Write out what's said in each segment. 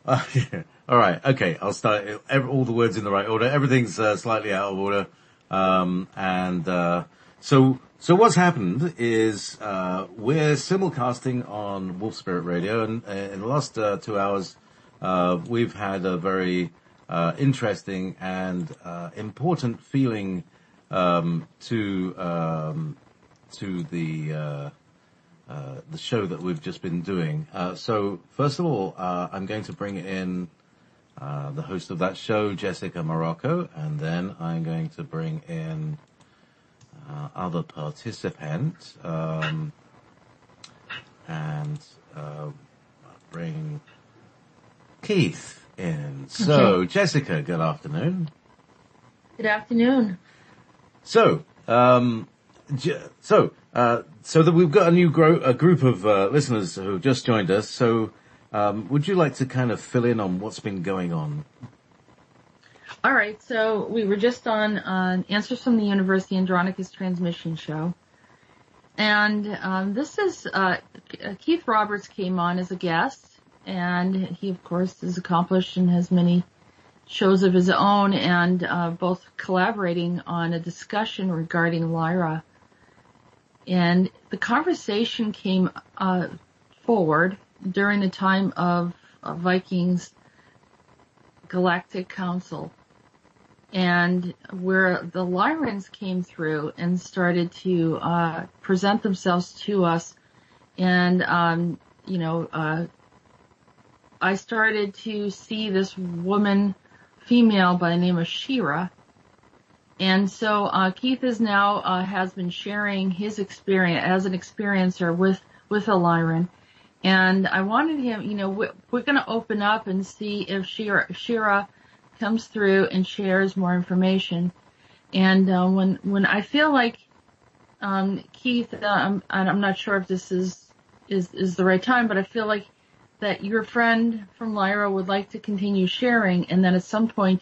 Yeah. All right. Okay. I'll start all the words in the right order. Everything's slightly out of order. So what's happened is we're simulcasting on Wolf Spirit Radio, and in the last 2 hours, we've had a very interesting and important feeling to the show that we've just been doing. So first of all, I'm going to bring in the host of that show, Jessica Morocco, and then I'm going to bring in other participant and bring Keith in. So, Okay. Jessica, good afternoon. Good afternoon. So, so that we've got a group of listeners who have just joined us. So, would you like to kind of fill in on what's been going on? All right, so we were just on Answers from the Universe, the Andronicus Transmission Show. And this is, Keith Roberts came on as a guest, and he, of course, is accomplished and has many shows of his own, and both collaborating on a discussion regarding Lyra. And the conversation came forward during the time of Vikings Galactic Council, and where the Lyrans came through and started to present themselves to us. And I started to see this female by the name of Shira. And so Keith is now has been sharing his experience as an experiencer with a Lyran. And I wanted him, we're going to open up and see if Shira comes through and shares more information. And when I feel like Keith, I'm not sure if this is the right time, but I feel like that your friend from Lyra would like to continue sharing, and then at some point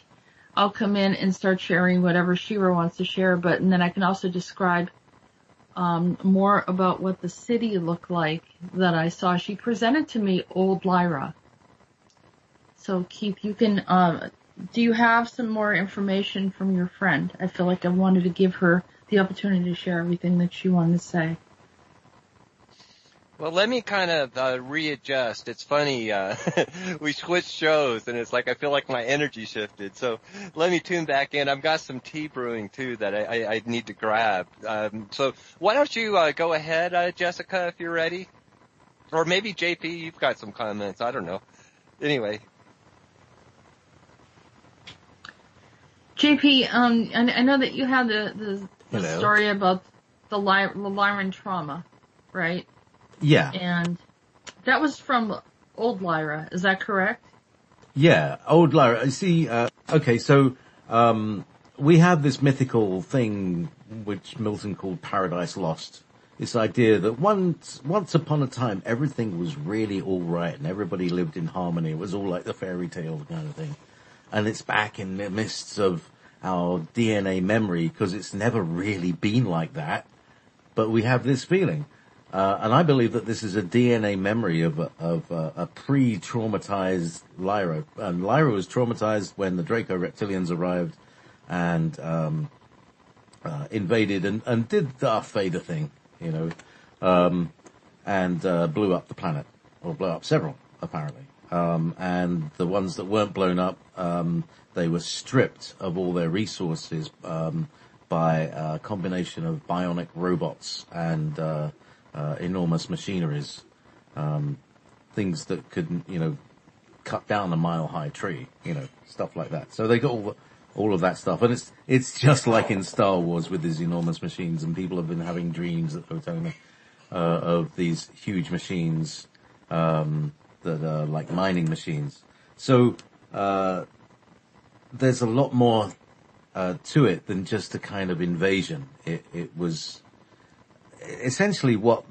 I'll come in and start sharing whatever Shira wants to share, and then I can also describe more about what the city looked like that I saw. She presented to me old Lyra. So Keith, you can, do you have some more information from your friend? I feel like I wanted to give her the opportunity to share everything that she wanted to say. Well, let me kind of readjust. It's funny, we switched shows, and it's like I feel like my energy shifted. So let me tune back in. I've got some tea brewing, too, that I need to grab. So why don't you go ahead, Jessica, if you're ready? Or maybe JP, you've got some comments. I don't know. Anyway. JP, I know that you had the story about the Lyran trauma, right? Yeah. And that was from old Lyra, is that correct? Yeah, old Lyra. See, okay, so we have this mythical thing which Milton called Paradise Lost. This idea that once upon a time everything was really all right and everybody lived in harmony. It was all like the fairy tale kind of thing. And it's back in the mists of our DNA memory because it's never really been like that. But we have this feeling. And I believe that this is a DNA memory of a pre-traumatized Lyra. And Lyra was traumatized when the Draco reptilians arrived and invaded and did the Darth Vader thing, and blew up the planet, or blew up several, apparently. And the ones that weren't blown up, they were stripped of all their resources by a combination of bionic robots and enormous machineries, things that could, cut down a mile-high tree, stuff like that. So they got all of that stuff, and it's just like in Star Wars with these enormous machines, and people have been having dreams that were telling me of these huge machines that are like mining machines. So there's a lot more to it than just a kind of invasion. It was essentially what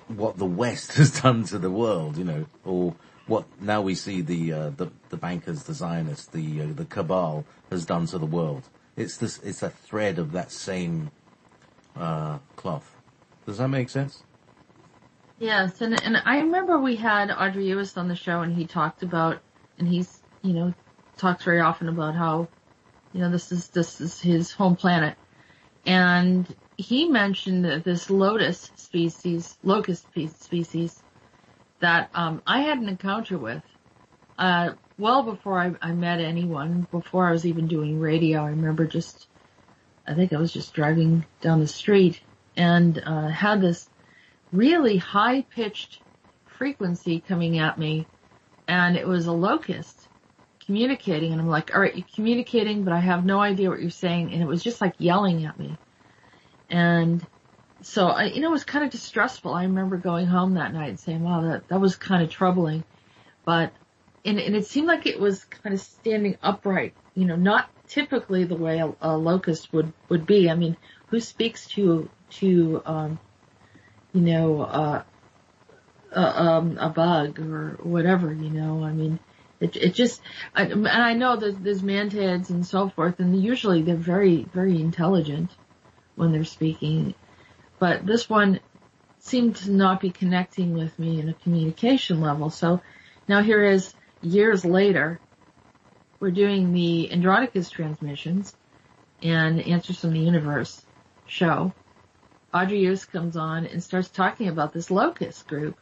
the West has done to the world, or what now we see the bankers, the Zionists, the cabal has done to the world. It's a thread of that same cloth. Does that make sense? Yes, and I remember we had Audrey Ewis on the show, and he talked about, and he's, talks very often about how, this is his home planet. And he mentioned that this locust species that I had an encounter with well before I met anyone, before I was even doing radio. I remember I think I was just driving down the street and had this really high-pitched frequency coming at me, and it was a locust communicating, and I'm like, all right, you're communicating, but I have no idea what you're saying, and it was just like yelling at me. And so it was kind of distressful. I remember going home that night and saying, wow, that was kind of troubling. But, and it seemed like it was kind of standing upright, not typically the way a locust would be. I mean, who speaks to a bug or whatever, I mean, it just, and I know that there's mantids and so forth, and usually they're very, very intelligent when they're speaking, but this one seemed to not be connecting with me in a communication level. So now here is years later, we're doing the Andronicus transmissions and Answers from the Universe show. Audrey Ewis comes on and starts talking about this locust group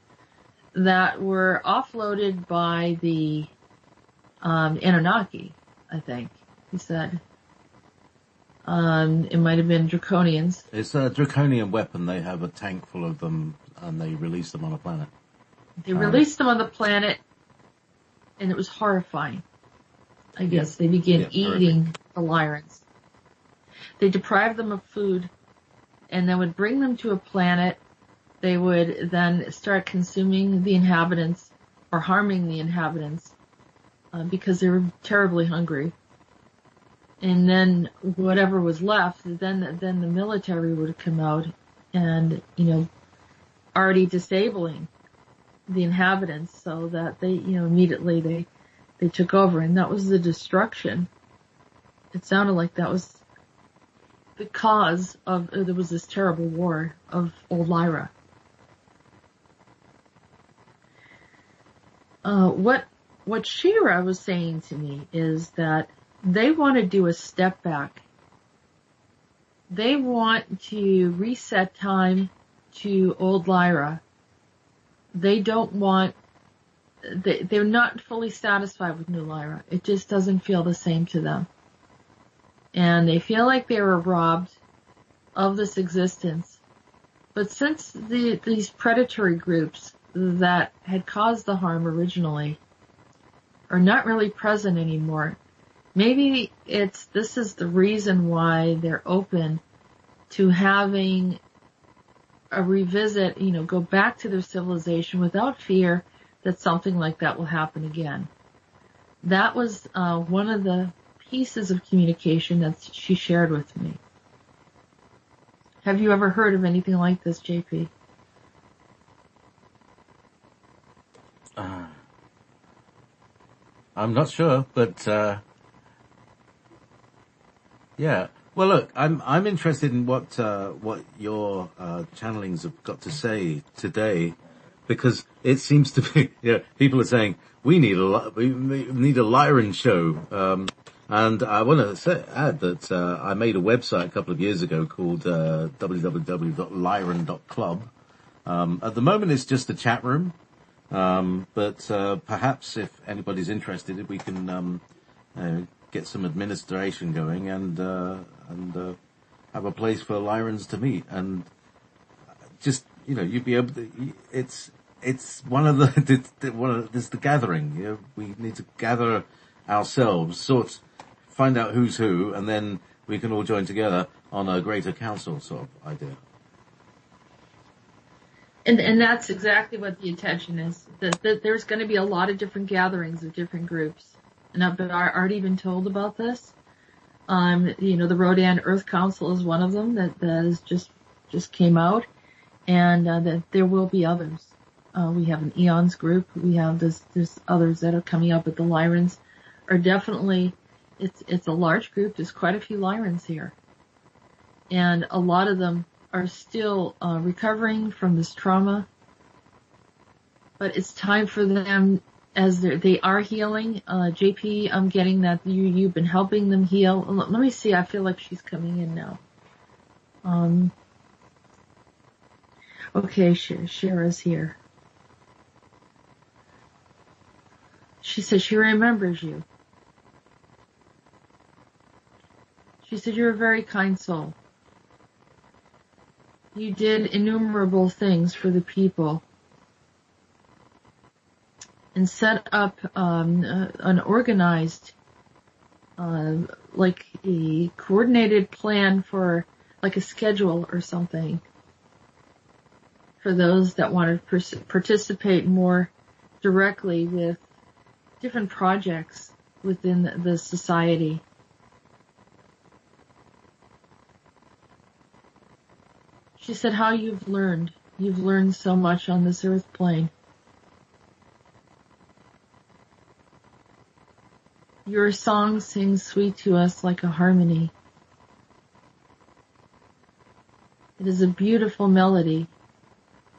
that were offloaded by the Anunnaki, I think he said. It might have been Draconians. It's a draconian weapon. They have a tank full of them, and they release them on a planet. They released them on the planet, and it was horrifying. I guess they began eating the Lyrans. They deprived them of food, and then would bring them to a planet. They would then start consuming the inhabitants or harming the inhabitants because they were terribly hungry. And then whatever was left, then the military would come out and, already disabling the inhabitants so that they, immediately they took over, and that was the destruction. It sounded like that was the cause of, there was this terrible war of old Lyra. What Shira was saying to me is that they want to do a step back. They want to reset time to old Lyra. They don't want, they're not fully satisfied with new Lyra. It just doesn't feel the same to them. And they feel like they were robbed of this existence. But since these predatory groups that had caused the harm originally are not really present anymore, maybe this is the reason why they're open to having a revisit, go back to their civilization without fear that something like that will happen again. That was one of the pieces of communication that she shared with me. Have you ever heard of anything like this, JP? I'm not sure, but yeah. Well, look, I'm interested in what your channelings have got to say today, because it seems to be, people are saying we need a Lyran show, and I want to add that I made a website a couple of years ago called www.lyran.club. At the moment, it's just a chat room, but perhaps if anybody's interested, we can get some administration going and have a place for Lyrans to meet, and just you'd be able to. It's one of the this the gathering. We need to gather ourselves, find out who's who, and then we can all join together on a greater council sort of idea. And that's exactly what the intention is. That there's going to be a lot of different gatherings of different groups. And I've already been told about this. The Rodan Earth Council is one of them that is just came out, and that there will be others. We have an Eons group. We have there's others that are coming up, but the Lyrans are definitely, it's a large group. There's quite a few Lyrans here, and a lot of them are still recovering from this trauma but it's time for them, as they are healing. JP, I'm getting that you've been helping them heal. Let me see. I feel like she's coming in now. Okay, Shira's here. She said she remembers you. She said you're a very kind soul. You did innumerable things for the people and set up an organized, like a coordinated plan for like a schedule or something for those that want to participate more directly with different projects within the society. She said how you've learned so much on this earth plane. Your song sings sweet to us like a harmony. It is a beautiful melody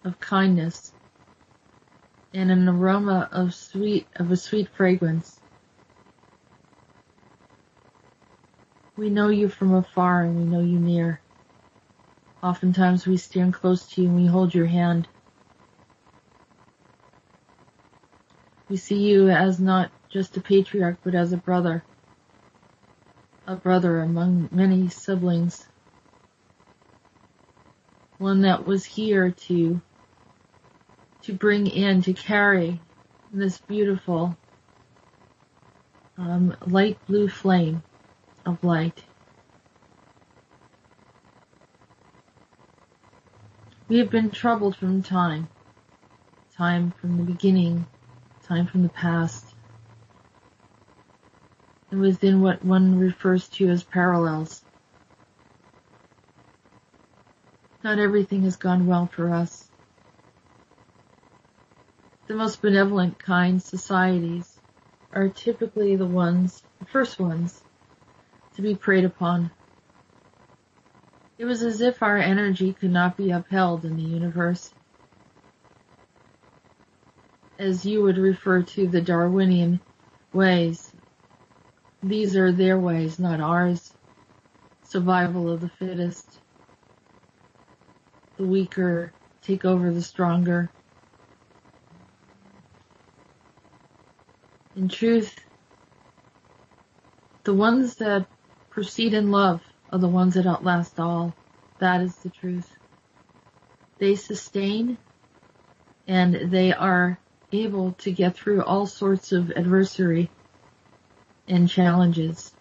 of kindness and an aroma of a sweet fragrance. We know you from afar and we know you near. Oftentimes we stand close to you and we hold your hand. We see you as not just a patriarch, but as a brother among many siblings. One that was here to bring in, to carry this beautiful light blue flame of light. We have been troubled from time from the beginning, time from the past, and within what one refers to as parallels. Not everything has gone well for us. The most benevolent, kind societies are typically the first ones to be preyed upon. It was as if our energy could not be upheld in the universe. As you would refer to the Darwinian ways, these are their ways, not ours. Survival of the fittest. The weaker take over the stronger. In truth, the ones that proceed in love are the ones that outlast all. That is the truth. They sustain and they are able to get through all sorts of adversity and challenges.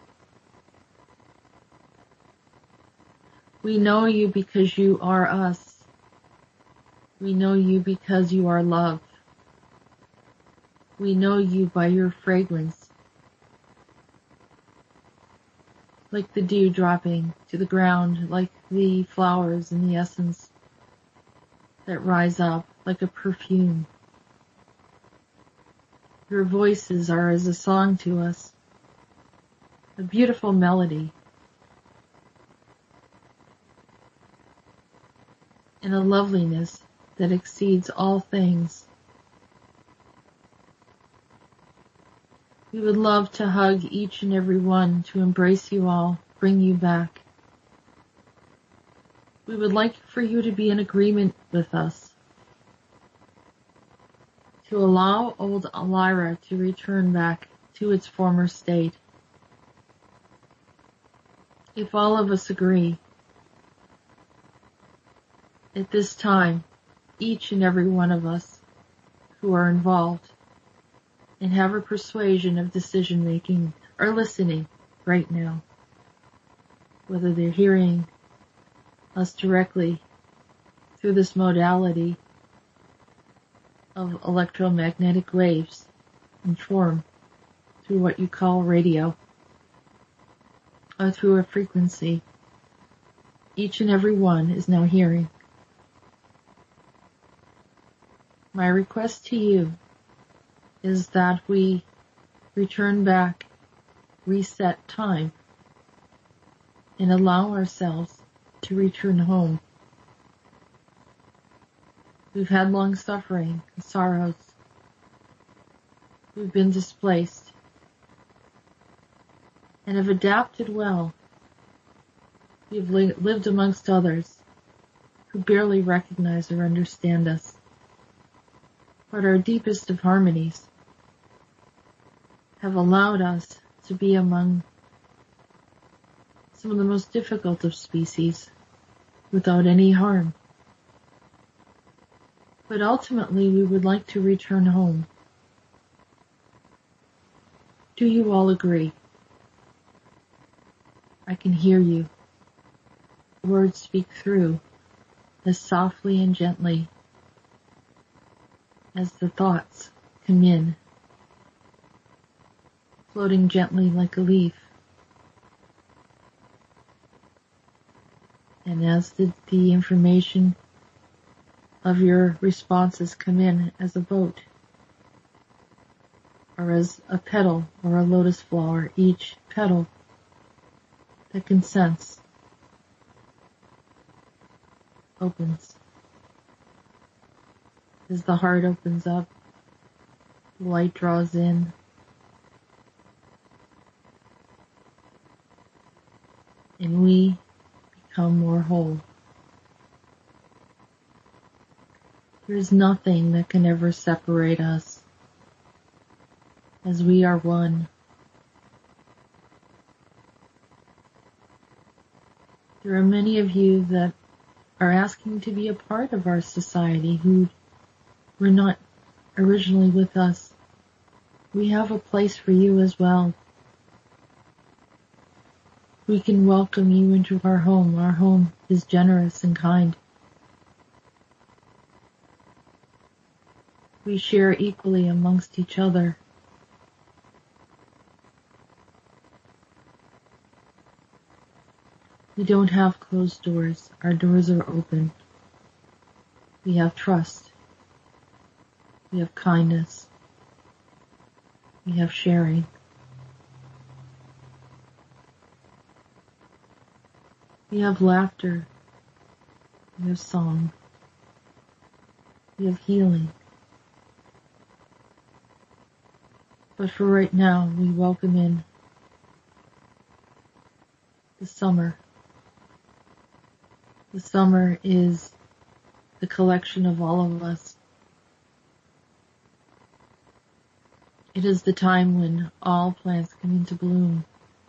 We know you because you are us. We know you because you are love. We know you by your fragrance. Like the dew dropping to the ground, like the flowers in the essence that rise up like a perfume. Your voices are as a song to us, a beautiful melody, and a loveliness that exceeds all things. We would love to hug each and every one, to embrace you all, bring you back. We would like for you to be in agreement with us, to allow old Lyra to return back to its former state. If all of us agree, at this time, each and every one of us who are involved and have a persuasion of decision making are listening right now, whether they're hearing us directly through this modality of electromagnetic waves in form through what you call radio or through a frequency. Each and every one is now hearing. My request to you is that we return back, reset time, and allow ourselves to return home. We've had long suffering, sorrows, who've been displaced and have adapted well. We have lived amongst others who barely recognize or understand us. But our deepest of harmonies have allowed us to be among some of the most difficult of species without any harm. But ultimately, we would like to return home. Do you all agree? I can hear you. Words speak through as softly and gently as the thoughts come in, floating gently like a leaf. And as the information of your responses come in as a boat, or as a petal or a lotus flower, each petal that can sense opens. As the heart opens up, the light draws in, and we become more whole. There is nothing that can ever separate us, as we are one. There are many of you that are asking to be a part of our society who were not originally with us. We have a place for you as well. We can welcome you into our home. Our home is generous and kind. We share equally amongst each other. We don't have closed doors. Our doors are open. We have trust. We have kindness. We have sharing. We have laughter. We have song. We have healing. But for right now, we welcome in the summer. The summer is the collection of all of us. It is the time when all plants come into bloom.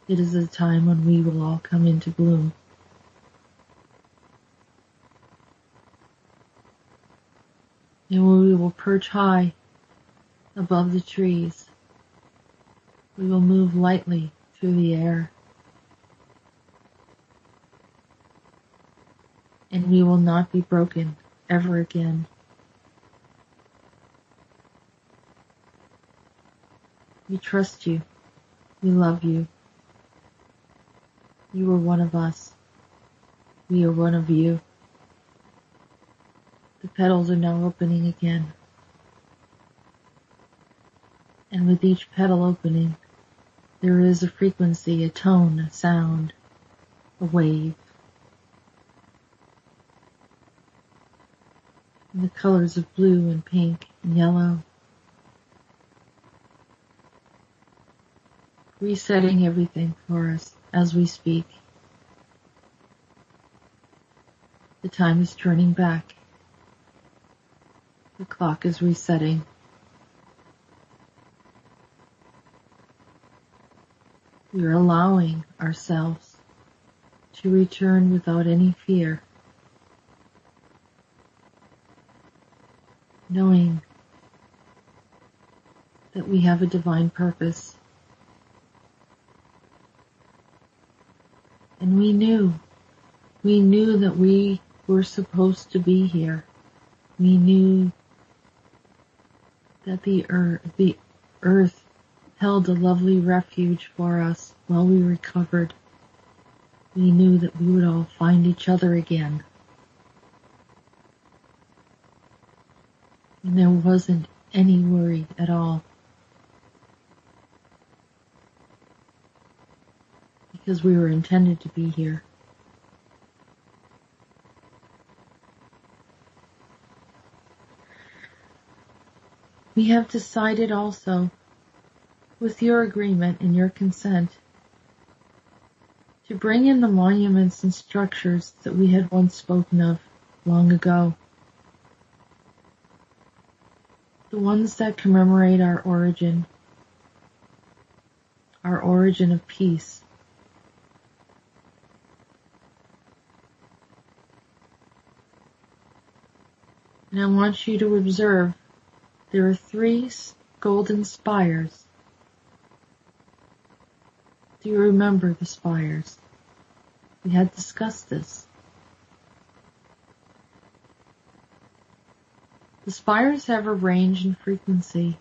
It is the time when we will all come into bloom. And when we will perch high above the trees, we will move lightly through the air. And we will not be broken ever again. We trust you. We love you. You are one of us. We are one of you. The petals are now opening again. And with each petal opening, there is a frequency, a tone, a sound, a wave. In the colors of blue and pink and yellow, resetting everything for us as we speak. The time is turning back. The clock is resetting. We are allowing ourselves to return without any fear, knowing that we have a divine purpose. And we knew that we were supposed to be here. We knew that the earth held a lovely refuge for us while we recovered. We knew that we would all find each other again. And there wasn't any worry at all. Because we were intended to be here. We have decided also with your agreement and your consent, to bring in the monuments and structures that we had once spoken of long ago. The ones that commemorate our origin of peace. And I want you to observe there are 3 golden spires. Do you remember the spires? We had discussed this. The spires have a range and frequency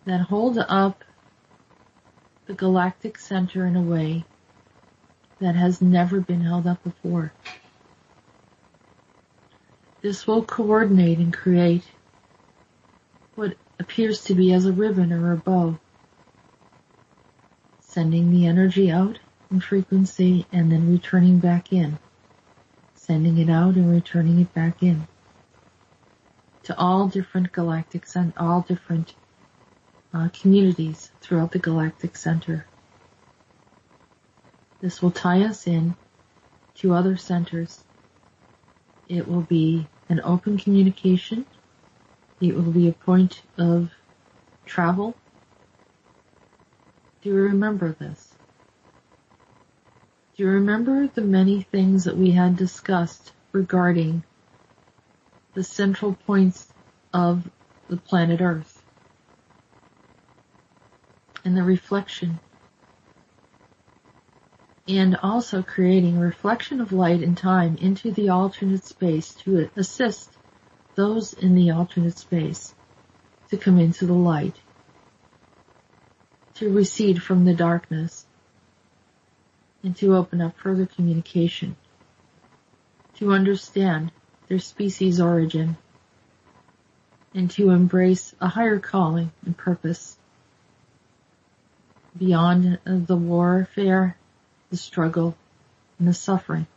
that hold up the galactic center in a way that has never been held up before. This will coordinate and create what appears to be as a ribbon or a bow, sending the energy out in frequency and then returning back in, sending it out and returning it back in to all different galactics and all different communities throughout the galactic center. This will tie us in to other centers. It will be an open communication. It will be a point of travel. Do you remember this? Do you remember the many things that we had discussed regarding the central points of the planet Earth and the reflection, and also creating a reflection of light and time into the alternate space to assist those in the alternate space to come into the light, to recede from the darkness, and to open up further communication, to understand their species origin, and to embrace a higher calling and purpose beyond the warfare, the struggle, and the suffering.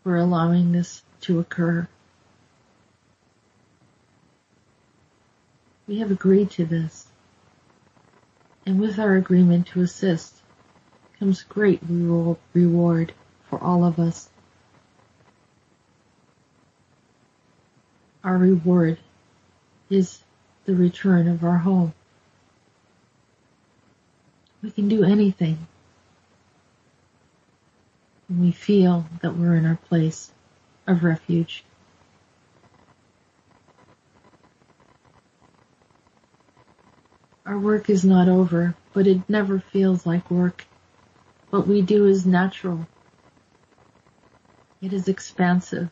We're allowing this to occur. We have agreed to this, and with our agreement to assist comes great reward for all of us. Our reward is the return of our home. We can do anything when we feel that we're in our place of refuge. Our work is not over, but it never feels like work. What we do is natural. It is expansive.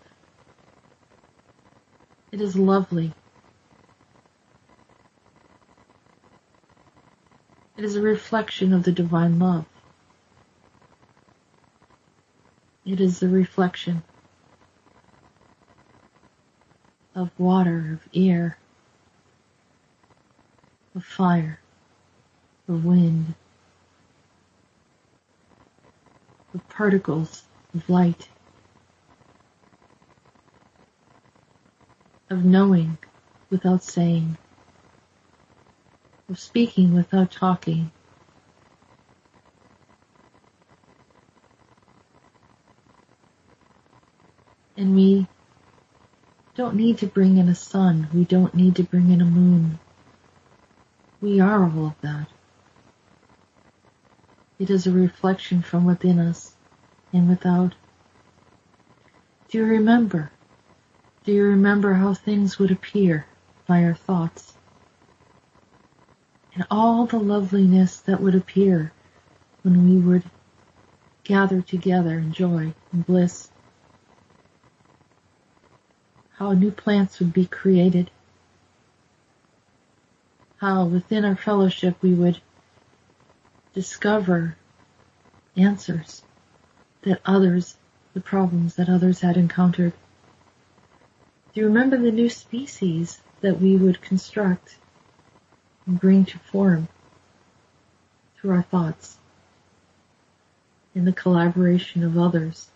It is lovely. It is a reflection of the divine love. It is a reflection of water, of air, of fire, of wind, of particles of light, of knowing without saying, of speaking without talking. And we don't need to bring in a sun. We don't need to bring in a moon. We are all of that. It is a reflection from within us and without. Do you remember? Do you remember how things would appear by our thoughts? And all the loveliness that would appear when we would gather together in joy and bliss. How new plants would be created. How within our fellowship we would discover answers that others, the problems that others had encountered. Do you remember the new species that we would construct and bring to form through our thoughts in the collaboration of others?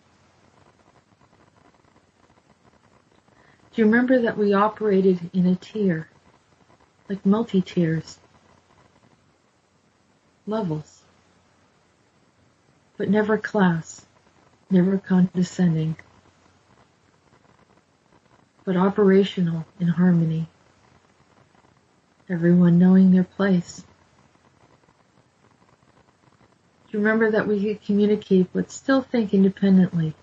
Do you remember that we operated in a tier, like multi-tiers, levels, but never class, never condescending, but operational in harmony, everyone knowing their place? Do you remember that we could communicate but still think independently?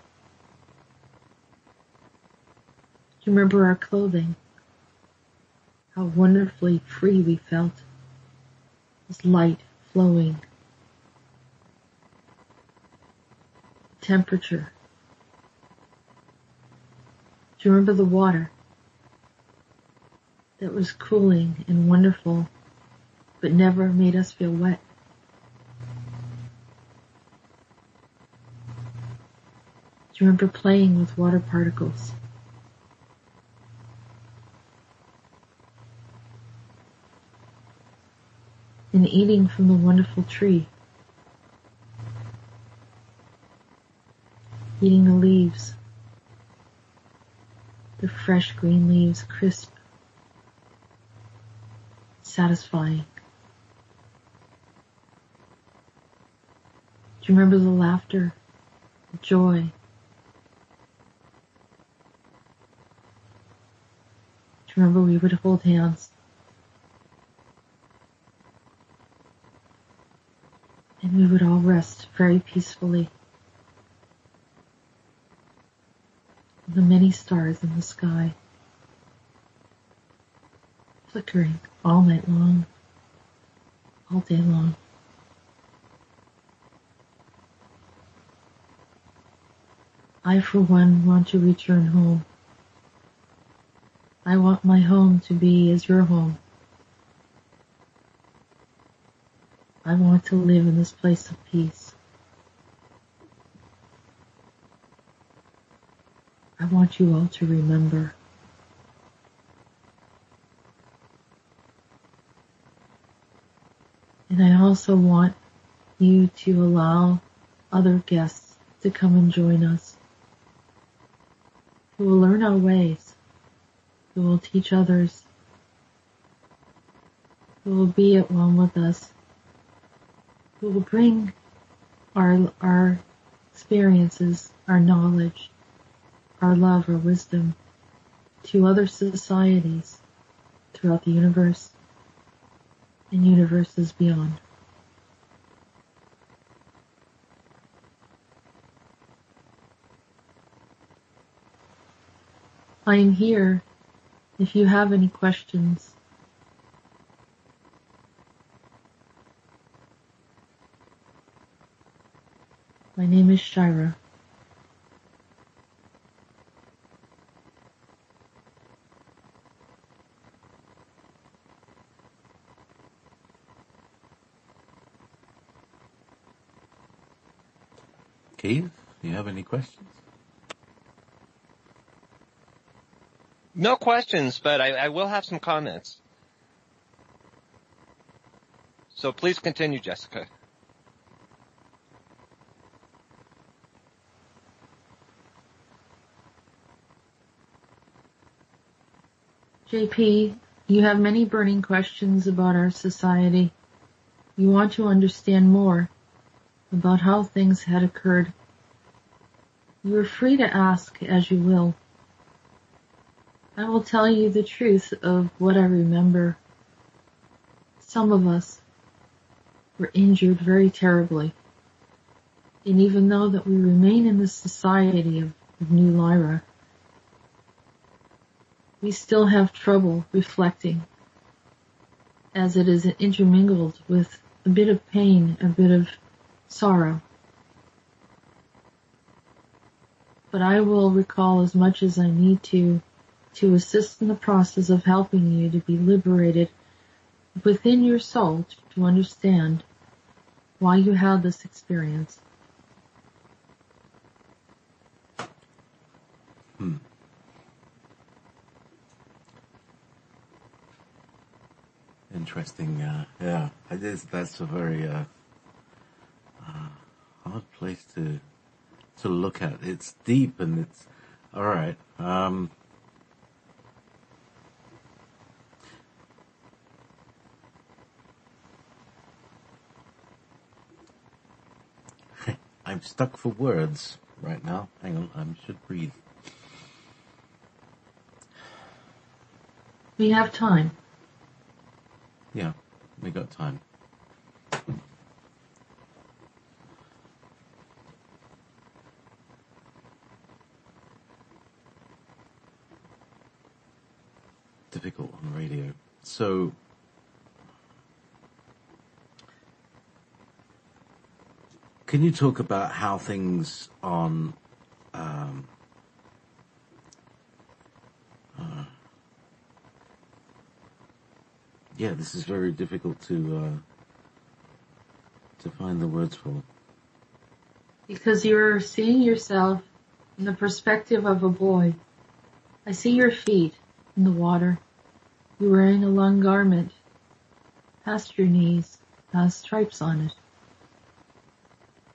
Do you remember our clothing? How wonderfully free we felt. This light flowing. Temperature. Do you remember the water that was cooling and wonderful, but never made us feel wet? Do you remember playing with water particles? And eating from the wonderful tree? Eating the leaves, the fresh green leaves, crisp, satisfying. Do you remember the laughter, the joy? Do you remember we would hold hands? And we would all rest very peacefully. The many stars in the sky, flickering all night long, all day long. I, for one, want to return home. I want my home to be as your home. I want to live in this place of peace. I want you all to remember. And I also want you to allow other guests to come and join us, who will learn our ways, who will teach others, who will be at one with us, who will bring our experiences, our knowledge, our love, our wisdom to other societies throughout the universe and universes beyond. I am here if you have any questions. My name is Shira. Keith, do you have any questions? No questions, but I will have some comments. So please continue, Jessica. JP, you have many burning questions about our society. You want to understand more about how things had occurred. You are free to ask as you will. I will tell you the truth of what I remember. Some of us were injured very terribly. And even though that we remain in the society of New Lyra, we still have trouble reflecting, as it is intermingled with a bit of pain, a bit of sorrow. But I will recall as much as I need to assist in the process of helping you to be liberated within your soul to understand why you had this experience. Interesting. Yeah, that's a very hard place to look at. It's deep and it's all right. stuck for words right now. Hang on, I should breathe. We have time. Yeah, we got time. Difficult on radio. So, can you talk about how things on yeah, this is very difficult to find the words for. Because you're seeing yourself in the perspective of a boy. I see your feet in the water. You're wearing a long garment. Past your knees has stripes on it.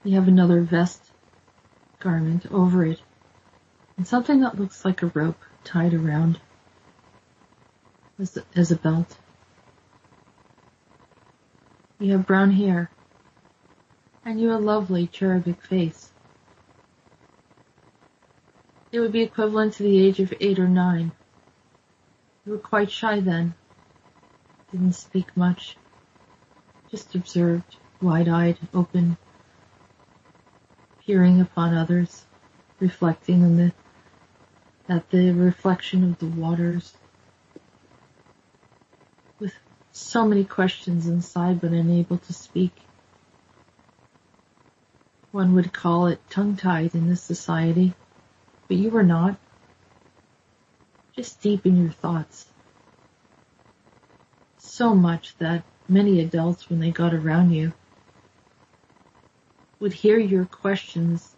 You have another vest garment over it, and something that looks like a rope tied around as a belt. You have brown hair, and you have a lovely cherubic face. It would be equivalent to the age of 8 or 9. You were quite shy then. Didn't speak much. Just observed, wide-eyed, open, peering upon others, reflecting on the reflection of the waters, with so many questions inside but unable to speak. One would call it tongue-tied in this society, but you were not. Just deep in your thoughts. So much that many adults, when they got around you, would hear your questions.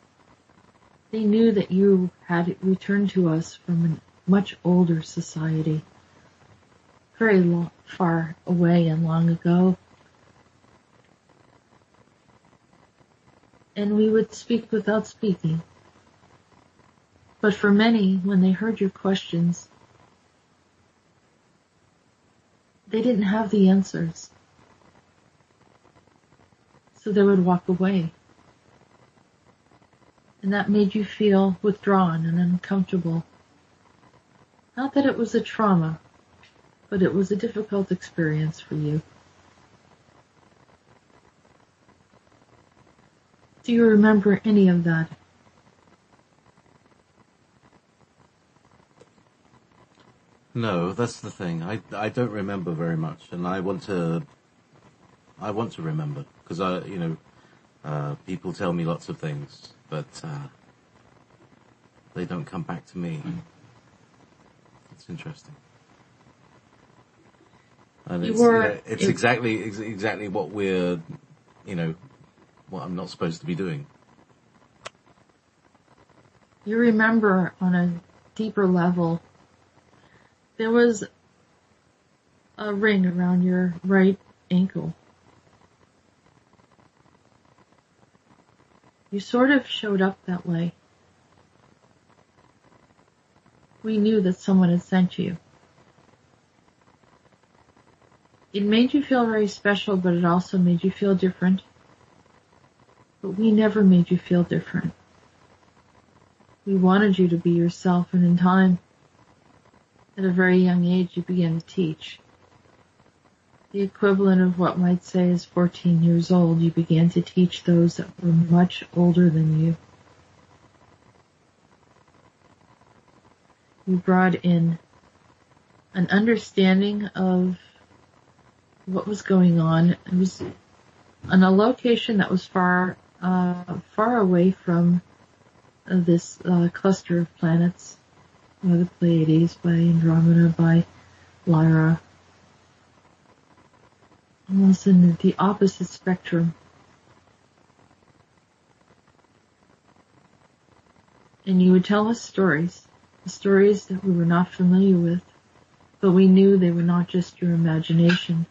They knew that you had returned to us from a much older society, very far away and long ago. And we would speak without speaking. But for many, when they heard your questions, they didn't have the answers. So they would walk away. And that made you feel withdrawn and uncomfortable. Not that it was a trauma, but it was a difficult experience for you. Do you remember any of that? No, that's the thing. I don't remember very much, and I want to remember, because people tell me lots of things, but they don't come back to me. It's interesting. And it's exactly what we're, what I'm not supposed to be doing. You remember on a deeper level, there was a ring around your right ankle. You sort of showed up that way. We knew that someone had sent you. It made you feel very special, but it also made you feel different. But we never made you feel different. We wanted you to be yourself, and in time, at a very young age, you began to teach. The equivalent of what might say is 14 years old, you began to teach those that were much older than you. You brought in an understanding of what was going on. It was on a location that was far away from this cluster of planets, by the Pleiades, by Andromeda, by Lyra. Almost in the opposite spectrum. And you would tell us stories that we were not familiar with, but we knew they were not just your imagination,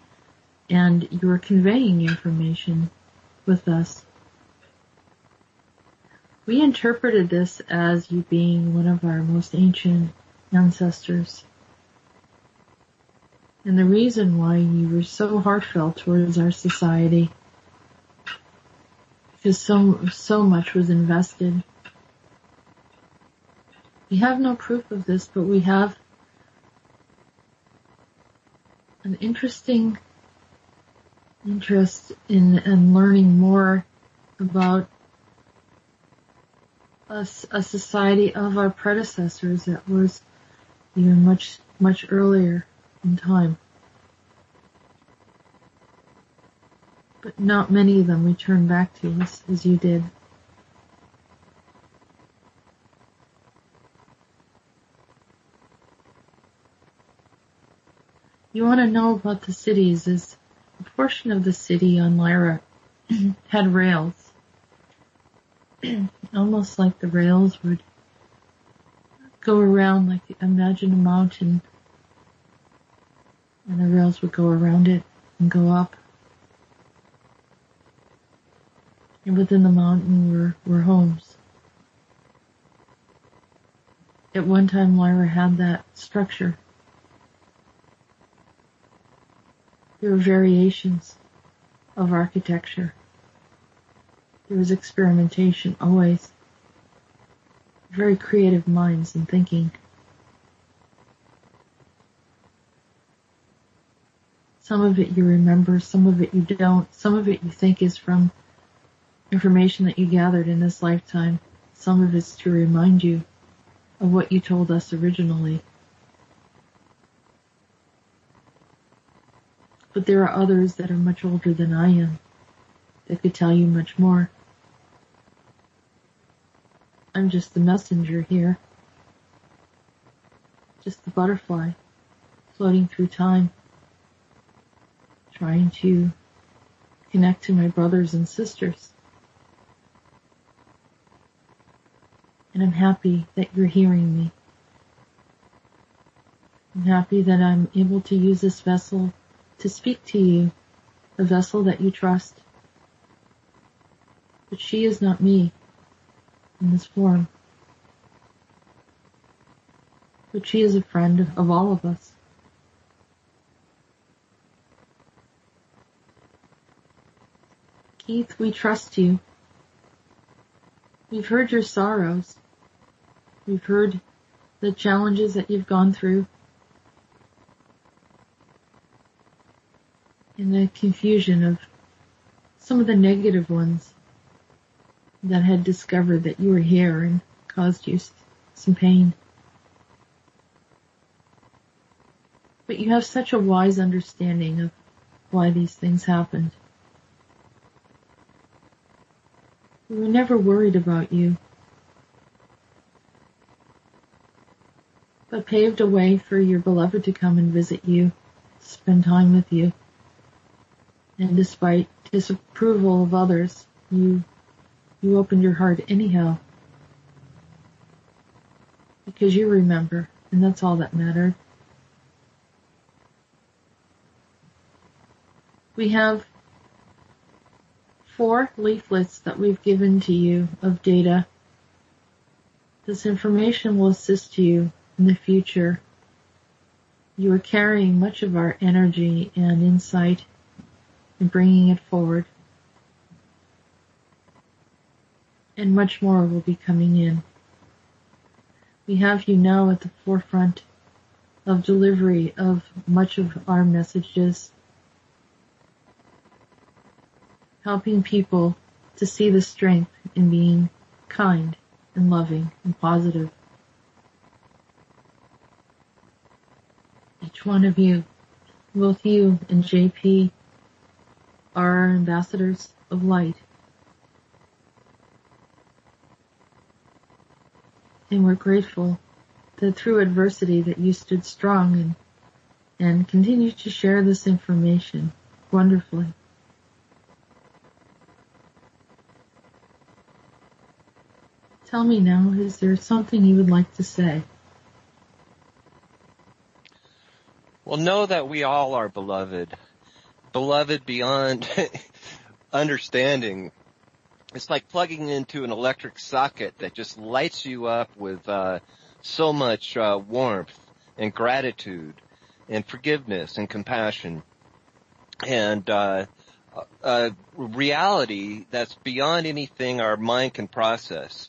and you were conveying information with us. We interpreted this as you being one of our most ancient ancestors. And the reason why you were so heartfelt towards our society because so much was invested. We have no proof of this, but we have an interesting interest in learning more about a society of our predecessors that was even much earlier in time. But not many of them return back to us as you did. You want to know about the cities, is a portion of the city on Lyra had rails. Almost like the rails would go around, like imagine a mountain, and the rails would go around it and go up. And within the mountain were homes. At one time, Lyra had that structure. There were variations of architecture. There was experimentation always. Very creative minds and thinking. Some of it you remember, some of it you don't, some of it you think is from information that you gathered in this lifetime. Some of it's to remind you of what you told us originally. But there are others that are much older than I am that could tell you much more. I'm just the messenger here. Just the butterfly floating through time, trying to connect to my brothers and sisters. And I'm happy that you're hearing me. I'm happy that I'm able to use this vessel to speak to you, a vessel that you trust. But she is not me in this form. But she is a friend of all of us. Keith, we trust you. We've heard your sorrows. We've heard the challenges that you've gone through. And the confusion of some of the negative ones that had discovered that you were here and caused you some pain. But you have such a wise understanding of why these things happened. We were never worried about you, but paved a way for your beloved to come and visit you, spend time with you. And despite disapproval of others, you opened your heart anyhow. Because you remember, and that's all that mattered. We have 4 leaflets that we've given to you of data. This information will assist you in the future. You are carrying much of our energy and insight and bringing it forward. And much more will be coming in. We have you now at the forefront of delivery of much of our messages, helping people to see the strength in being kind and loving and positive. Each one of you, both you and JP, are our ambassadors of light. And we're grateful that through adversity that you stood strong and continue to share this information wonderfully. Tell me now, is there something you would like to say? Well, know that we all are beloved. Beloved beyond understanding. It's like plugging into an electric socket that just lights you up with so much warmth and gratitude and forgiveness and compassion. And reality that's beyond anything our mind can process.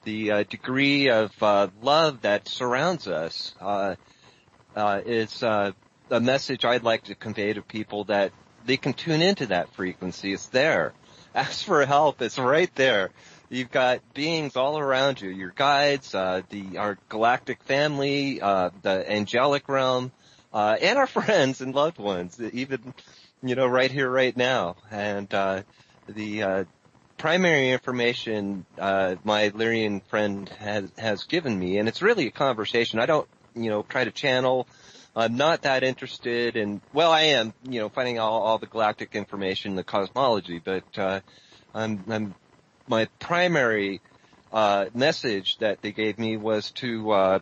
The degree of love that surrounds us is a message I'd like to convey to people, that they can tune into that frequency. It's there. Ask for help. It's right there. You've got beings all around you, your guides, our galactic family, the angelic realm, and our friends and loved ones, even, right here, right now. And the primary information my Lyrian friend has given me, and it's really a conversation. I don't, try to channel. I'm not that interested in, well, I am, finding all the galactic information, the cosmology, but my primary message that they gave me was to,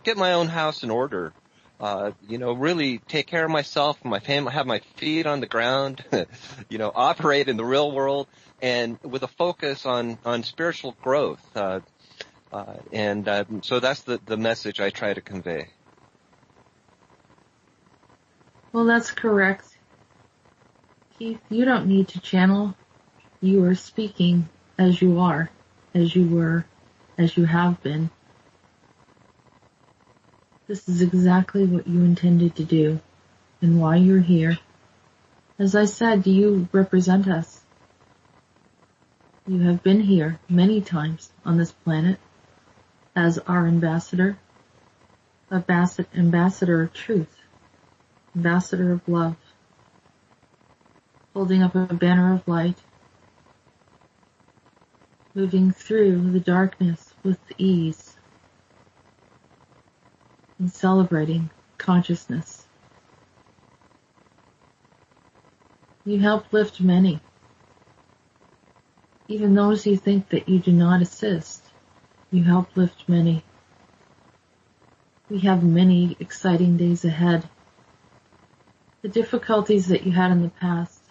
get my own house in order. Really take care of myself and my family, have my feet on the ground, operate in the real world, and with a focus on spiritual growth. So that's the message I try to convey. Well, that's correct. Keith, you don't need to channel. You are speaking as you are, as you were, as you have been. This is exactly what you intended to do and why you're here. As I said, you represent us. You have been here many times on this planet as our ambassador of truth, ambassador of love, holding up a banner of light, moving through the darkness with ease, and celebrating consciousness. You help lift many, even those who think that you do not assist. You help lift many. We have many exciting days ahead. The difficulties that you had in the past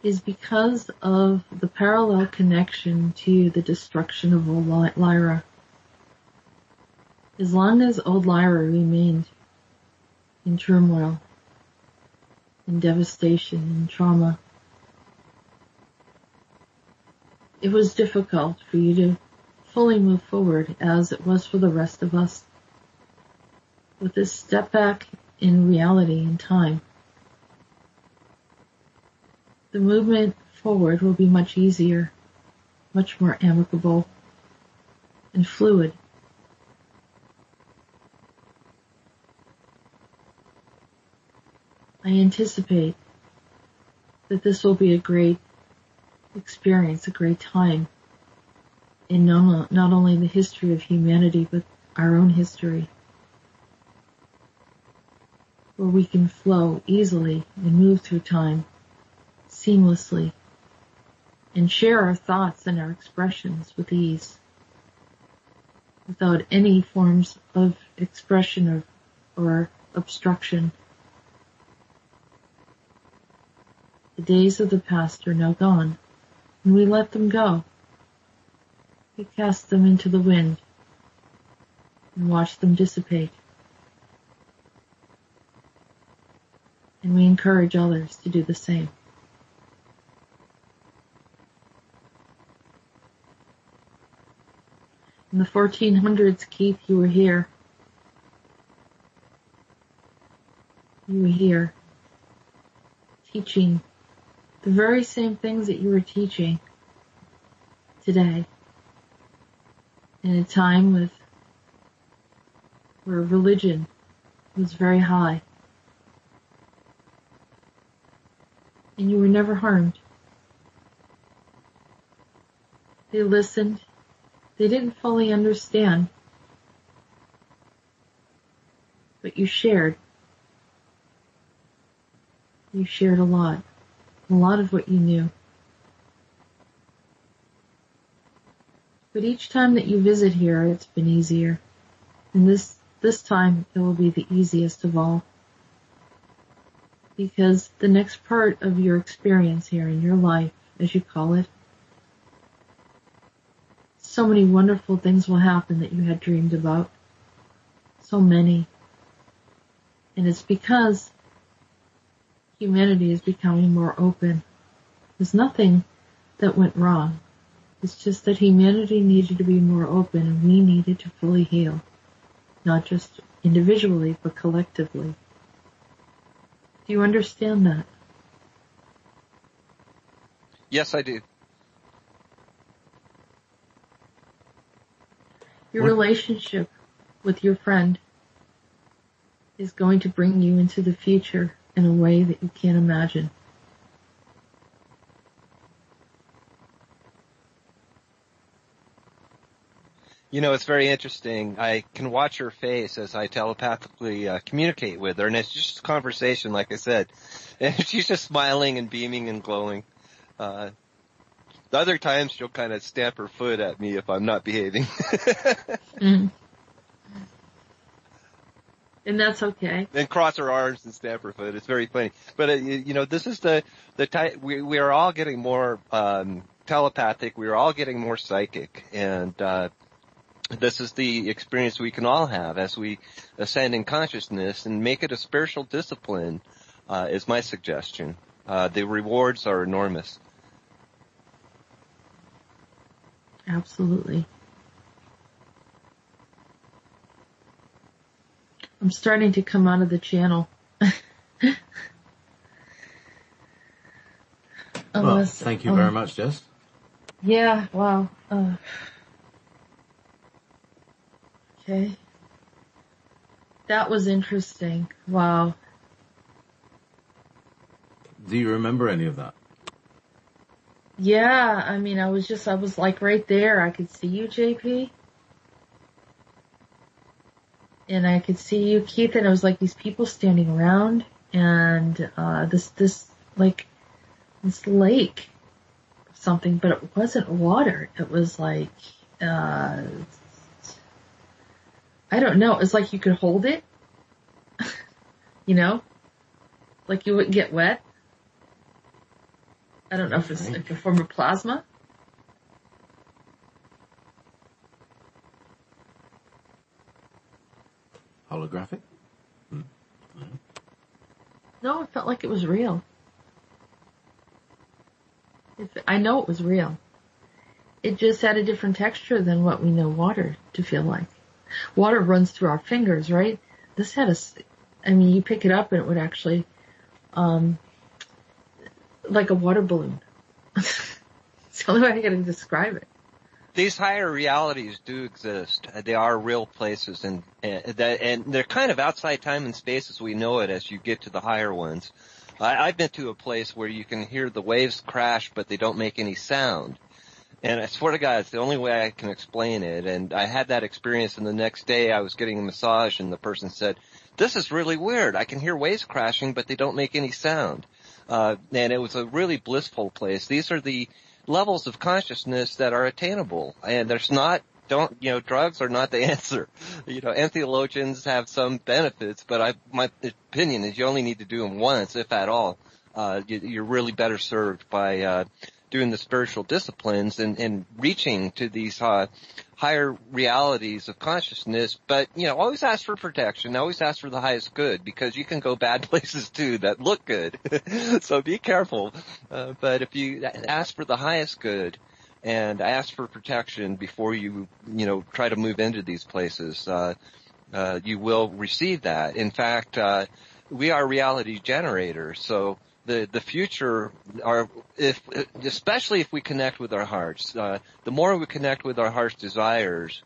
is because of the parallel connection to the destruction of old Lyra. As long as old Lyra remained in turmoil, in devastation, and trauma, it was difficult for you to fully move forward, as it was for the rest of us. With this step back in reality and time, the movement forward will be much easier, much more amicable, and fluid. I anticipate that this will be a great experience, a great time in not only the history of humanity, but our own history, where we can flow easily and move through time seamlessly and share our thoughts and our expressions with ease, without any forms of expression or obstruction. The days of the past are now gone, and we let them go. We cast them into the wind and watch them dissipate. And we encourage others to do the same. In the 1400s, Keith, you were here. You were here teaching the very same things that you were teaching today, in a time where religion was very high. And you were never harmed. They listened. They didn't fully understand, but you shared. You shared a lot of what you knew. But each time that you visit here, it's been easier. And this time, it will be the easiest of all. Because the next part of your experience here in your life, as you call it, so many wonderful things will happen that you had dreamed about. So many. And it's because humanity is becoming more open. There's nothing that went wrong. It's just that humanity needed to be more open and we needed to fully heal. Not just individually, but collectively. Do you understand that? Yes, I do. Your relationship with your friend is going to bring you into the future in a way that you can't imagine. You know, it's very interesting. I can watch her face as I telepathically communicate with her, and it's just a conversation, like I said. And she's just smiling and beaming and glowing. The other times she'll kind of stamp her foot at me if I'm not behaving. Mm. And that's okay. And cross her arms and stamp her foot. It's very funny. But, you know, this is the type, we are all getting more telepathic. We are all getting more psychic. And this is the experience we can all have as we ascend in consciousness and make it a spiritual discipline, is my suggestion. The rewards are enormous. Absolutely. I'm starting to come out of the channel. Well, thank you very much, Jess. Yeah, wow. Okay. That was interesting. Wow. Do you remember any of that? Yeah, I mean, I was like right there. I could see you, JP. And I could see you, Keith, and it was like these people standing around and, this lake or something, but it wasn't water. It was like, I don't know. It was like you could hold it, you know, like you wouldn't get wet. I don't know if it's like a form of plasma. Holographic? No, it felt like it was real. I know it was real. It just had a different texture than what we know water to feel like. Water runs through our fingers, right? This had you pick it up and it would actually, like a water balloon. It's the only way I can describe it. These higher realities do exist. They are real places, and they're kind of outside time and space as we know it as you get to the higher ones. I've been to a place where you can hear the waves crash, but they don't make any sound. And I swear to God, it's the only way I can explain it. And I had that experience, and the next day I was getting a massage, and the person said, "This is really weird. I can hear waves crashing, but they don't make any sound." And it was a really blissful place. These are the levels of consciousness that are attainable, and drugs are not the answer. And theologians have some benefits, but my opinion is you only need to do them once, if at all. You're really better served by doing the spiritual disciplines and reaching to these higher realities of consciousness. But always ask for protection. Always ask for the highest good, because you can go bad places too that look good. So be careful. But if you ask for the highest good and ask for protection before you try to move into these places, you will receive that. In fact, we are reality generators. So the future especially if we connect with our hearts, the more we connect with our heart's desires,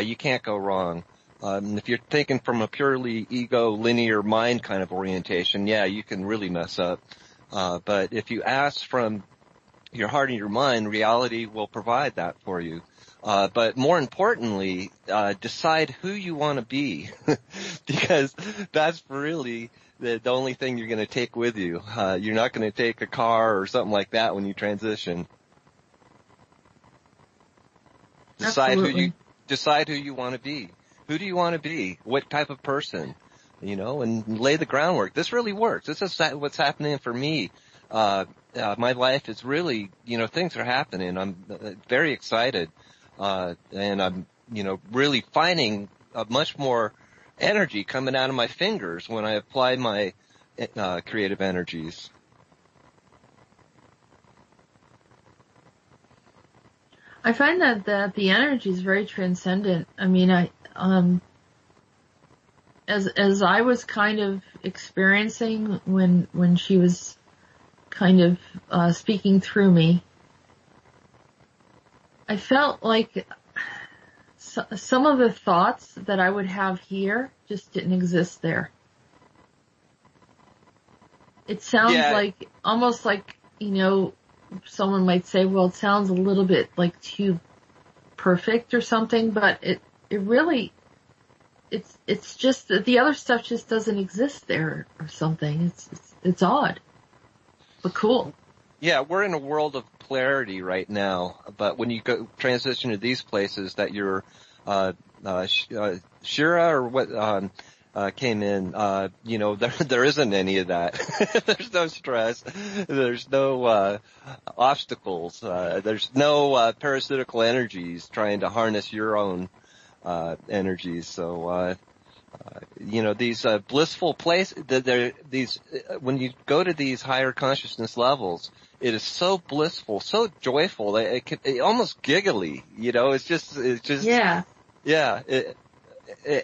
you can't go wrong. If you're thinking from a purely ego, linear mind kind of orientation, yeah, you can really mess up. But if you ask from your heart and your mind, reality will provide that for you. But more importantly, decide who you want to be, because that's really the only thing you're going to take with you. You're not going to take a car or something like that when you transition. Decide who you want to be. Who do you want to be? What type of person? And lay the groundwork. This really works. This is what's happening for me. My life is really, things are happening. I'm very excited. And I'm, really finding much more energy coming out of my fingers when I apply my creative energies. I find that the energy is very transcendent. I mean, as I was kind of experiencing when she was kind of speaking through me, I felt like some of the thoughts that I would have here just didn't exist there. It sounds like, almost like, someone might say, well, it sounds a little bit like too perfect or something, but it really, it's just that the other stuff just doesn't exist there or something. It's odd, but cool. Yeah, we're in a world of polarity right now, but when you go transition to these places that you're, Shira or what, came in, there isn't any of that. There's no stress. There's no, obstacles. There's no, parasitical energies trying to harness your own, energies. So, these, blissful places, when you go to these higher consciousness levels, it is so blissful, so joyful, it almost giggly, it's just, yeah. Yeah,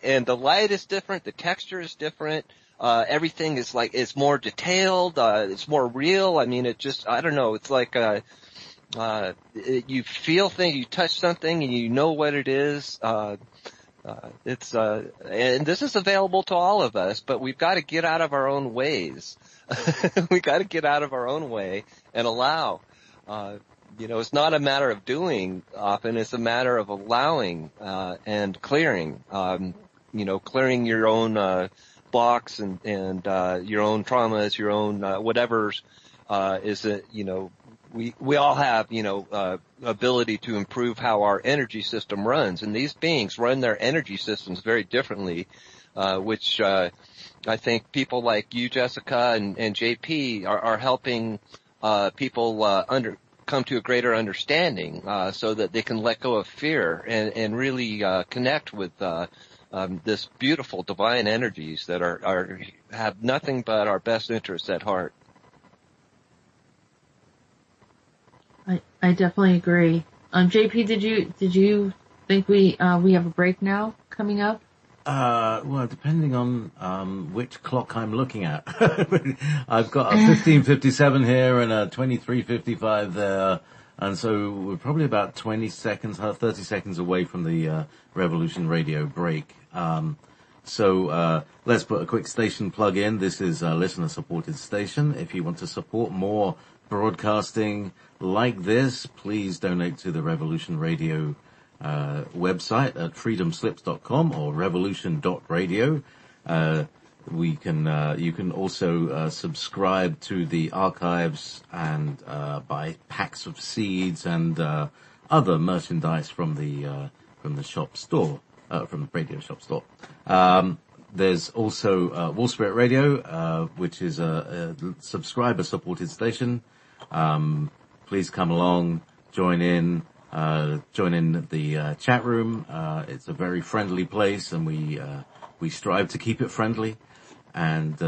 and the light is different, the texture is different, everything is it's more detailed, it's more real. I mean, I don't know, it's like, you feel things, you touch something and you know what it is, and this is available to all of us, but we've got to get out of our own ways. We got to get out of our own way and allow, it's not a matter of doing often, it's a matter of allowing, and clearing, clearing your own, blocks and your own traumas, your own, whatever's, we all have, ability to improve how our energy system runs, and these beings run their energy systems very differently, which, I think people like you, Jessica, and JP are helping, people, come to a greater understanding, so that they can let go of fear and really, connect with, this beautiful divine energies that have nothing but our best interests at heart. I definitely agree. JP, did you think we have a break now coming up? Well, depending on which clock I'm looking at. I've got a 15:57 here and a 23:55 there, and so we're probably about 30 seconds away from the Revolution Radio break. So let's put a quick station plug in. This is a listener-supported station. If you want to support more broadcasting like this, please donate to the Revolution Radio website at freedomslips.com or revolution.radio. You can also subscribe to the archives and buy packs of seeds and other merchandise from the shop store, from the radio shop store. There's also Wall Spirit Radio, which is a subscriber-supported station. Please come along, join in the chat room. It's a very friendly place, and we strive to keep it friendly. And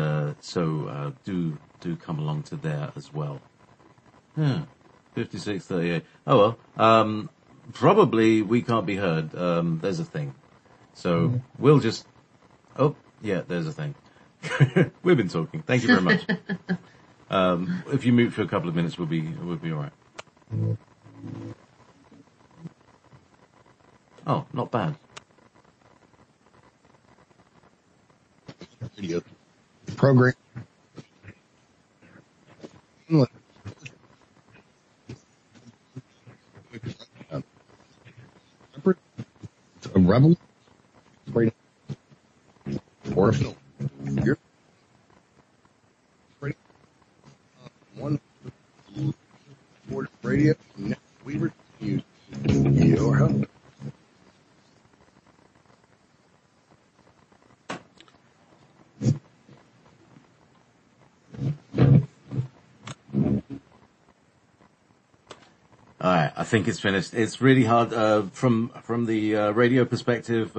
so do come along to there as well. 56:38. Oh well. Probably we can't be heard. There's a thing. So we'll just. Oh yeah, there's a thing. We've been talking. Thank you very much. If you mute for a couple of minutes, we'll be all right. Oh, not bad. Radio program. A rebel or a film. You're one board radio. We were used your help. All right, I think it's finished. It's really hard from the radio perspective.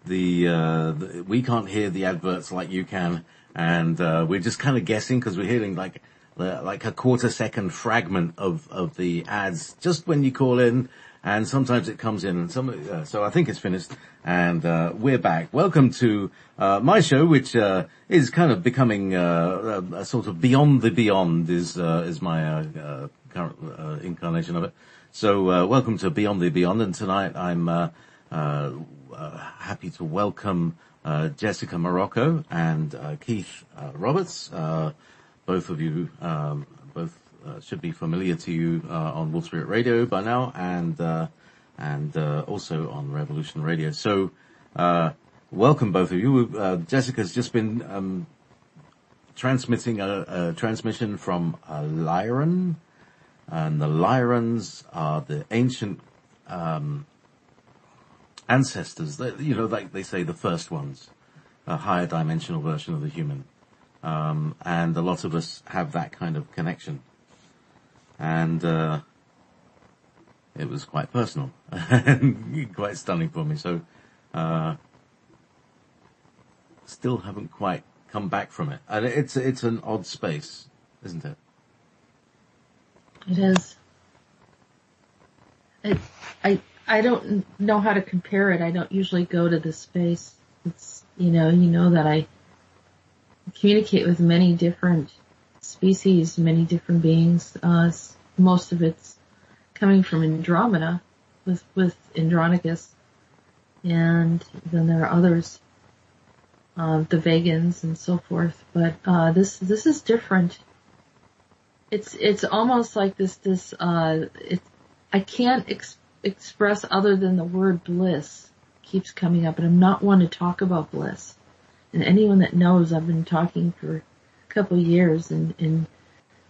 we can't hear the adverts like you can, and we're just kind of guessing because we're hearing like a quarter-second fragment of the ads just when you call in, and sometimes it comes in, and so I think it's finished, and we're back. Welcome to my show, which is kind of becoming a sort of beyond the beyond is my current incarnation of it. So welcome to Beyond the Beyond, and tonight I'm happy to welcome Jessica Morocco and Keith Roberts. Both of you should be familiar to you on Wolf Spirit Radio by now, and also on Revolution Radio. So welcome both of you. Jessica's just been transmitting a transmission from Lyran, and the Lyrans are the ancient ancestors, like they say, the first ones, a higher dimensional version of the human. And a lot of us have that kind of connection. And it was quite personal and quite stunning for me. So still haven't quite come back from it. And it's an odd space, isn't it? It is. I don't know how to compare it. I don't usually go to this space. It's, you know that I communicate with many different species, many different beings. Most of it's coming from Andromeda with Andronicus. And then there are others, the Vegans and so forth. But, this is different. It's almost like I can't express other than the word bliss keeps coming up, and I'm not one to talk about bliss. And anyone that knows, I've been talking for a couple of years in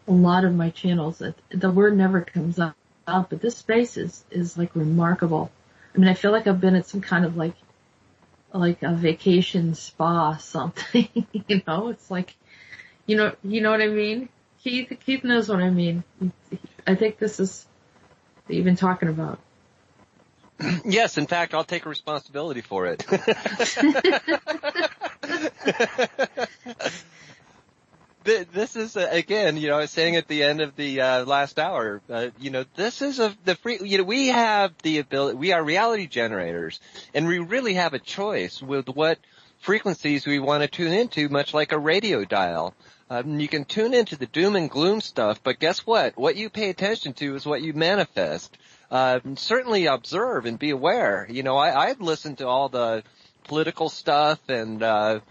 a lot of my channels, the word never comes up, but this space is like remarkable. I mean, I feel like I've been at some kind of like a vacation spa something, it's like, you know what I mean? Keith knows what I mean. I think this is what you've been talking about. Yes, in fact, I'll take responsibility for it. This is, again, I was saying at the end of the last hour, this is we have the ability, we are reality generators, and we really have a choice with what frequencies we want to tune into, much like a radio dial. You can tune into the doom and gloom stuff, but guess what? What you pay attention to is what you manifest. Certainly observe and be aware. I've listened to all the political stuff and the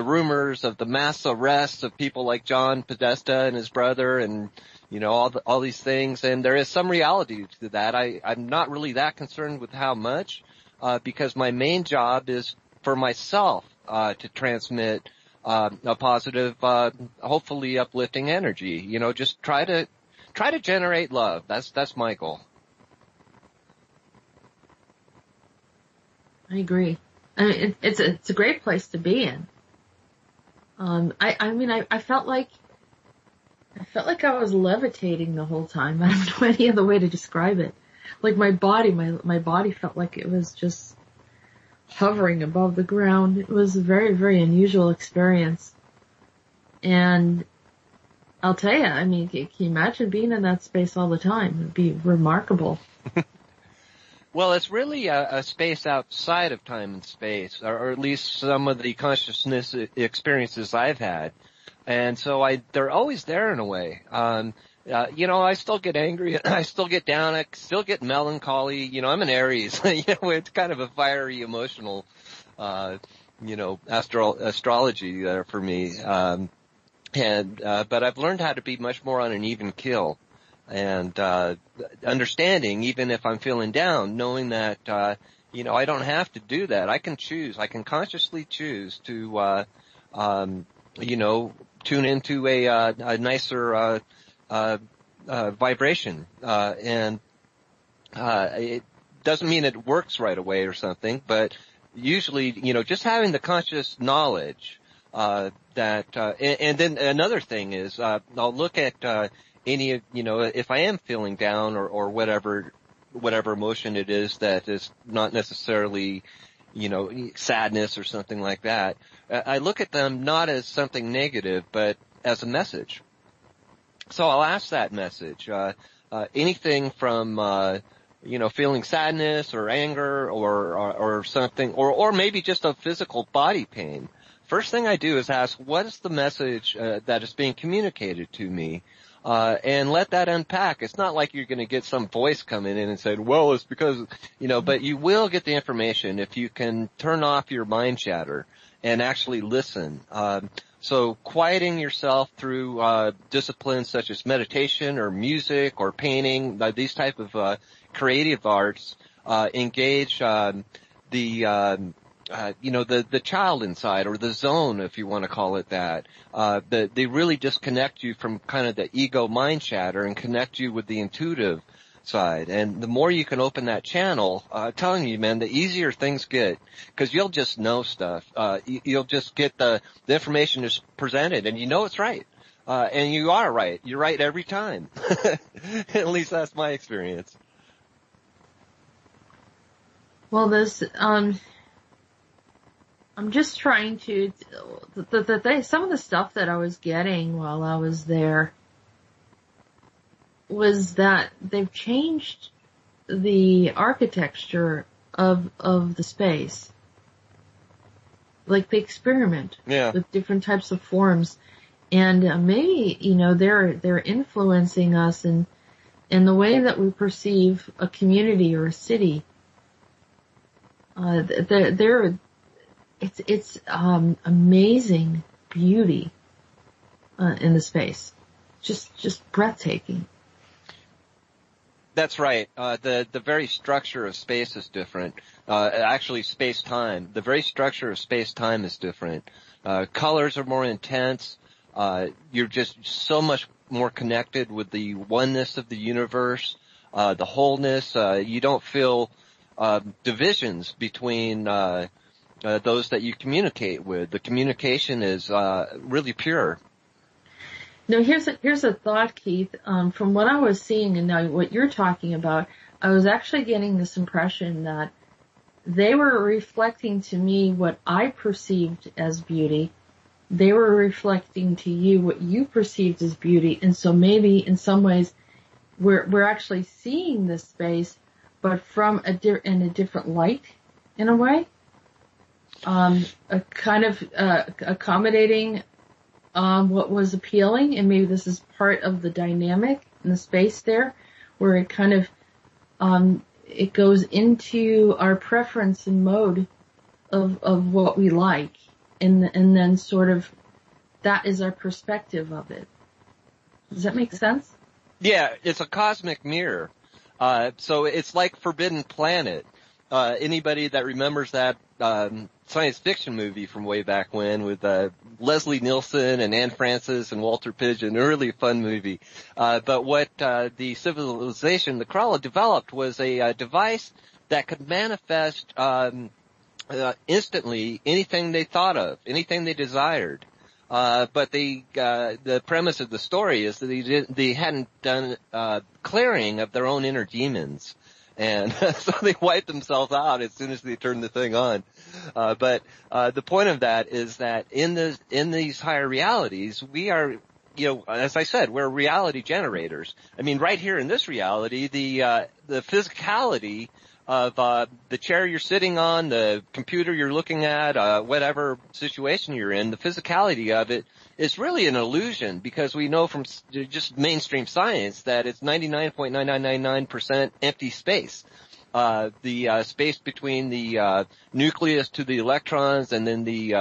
rumors of the mass arrests of people like John Podesta and his brother, and all these things. And there is some reality to that. I'm not really that concerned with how much, because my main job is for myself to transmit a positive, hopefully uplifting energy. Just try to generate love. That's my goal. I agree. I mean, it's a great place to be in. I felt like I was levitating the whole time. I don't know any other way to describe it. Like my body felt like it was just hovering above the ground. It was a very, very unusual experience. And I'll tell you, I mean, can you imagine being in that space all the time? It'd be remarkable. Well, it's really a space outside of time and space, or at least some of the consciousness experiences I've had. And so they're always there in a way. I still get angry, I still get down, I still get melancholy. I'm an Aries. It's kind of a fiery, emotional, astrology there for me. But I've learned how to be much more on an even keel. And understanding, even if I'm feeling down, knowing that I don't have to do that. I can consciously choose to tune into a nicer vibration, and it doesn't mean it works right away or something, but usually just having the conscious knowledge that and then another thing is I'll look at any, if I am feeling down or whatever emotion it is that is not necessarily sadness or something like that, I look at them not as something negative, but as a message. So I'll ask that message, anything from, feeling sadness or anger or something, or maybe just a physical body pain. First thing I do is ask, what is the message that is being communicated to me? And let that unpack. It's not like you're going to get some voice coming in and say, well, it's because, but you will get the information if you can turn off your mind chatter and actually listen. So quieting yourself through disciplines such as meditation or music or painting, these type of creative arts, engage the child inside, or the zone, if you want to call it that. They really disconnect you from kind of the ego mind chatter and connect you with the intuitive side. And the more you can open that channel, I'm telling you, man, the easier things get, because you'll just know stuff. You'll just get the information is presented, and it's right. And you are right. You're right every time. At least that's my experience. Well, I'm just trying to, some of the stuff that I was getting while I was there was that they've changed the architecture of the space. Like they experiment with different types of forms. And maybe, they're influencing us in the way that we perceive a community or a city. It's amazing beauty in the space, just breathtaking. That's right. The very structure of space is different. Actually, space-time. The very structure of space-time is different. Colors are more intense. You're just so much more connected with the oneness of the universe, the wholeness. You don't feel divisions between those that you communicate with. The communication is really pure. Now, here's a thought, Keith. From what I was seeing and now what you're talking about, I was actually getting this impression that they were reflecting to me what I perceived as beauty. They were reflecting to you what you perceived as beauty, and so maybe in some ways we're actually seeing this space, but from in a different light, in a way. A kind of accommodating what was appealing, and maybe this is part of the dynamic in the space there, where it kind of it goes into our preference and mode of what we like, and then sort of that is our perspective of it. Does that make sense? Yeah, it's a cosmic mirror. So it's like Forbidden Planet. Anybody that remembers that science fiction movie from way back when with Leslie Nielsen and Anne Francis and Walter Pidgeon, a really fun movie. But what the civilization, the Krala, developed was a device that could manifest instantly anything they thought of, anything they desired. But the premise of the story is that they hadn't done clearing of their own inner demons. And so they wiped themselves out as soon as they turned the thing on. But the point of that is that in these higher realities, we are, as I said, we're reality generators. I mean, right here in this reality, the physicality of the chair you're sitting on, the computer you're looking at, whatever situation you're in, the physicality of it is really an illusion, because we know from just mainstream science that it's 99.9999% empty space. The space between the nucleus to the electrons, and then the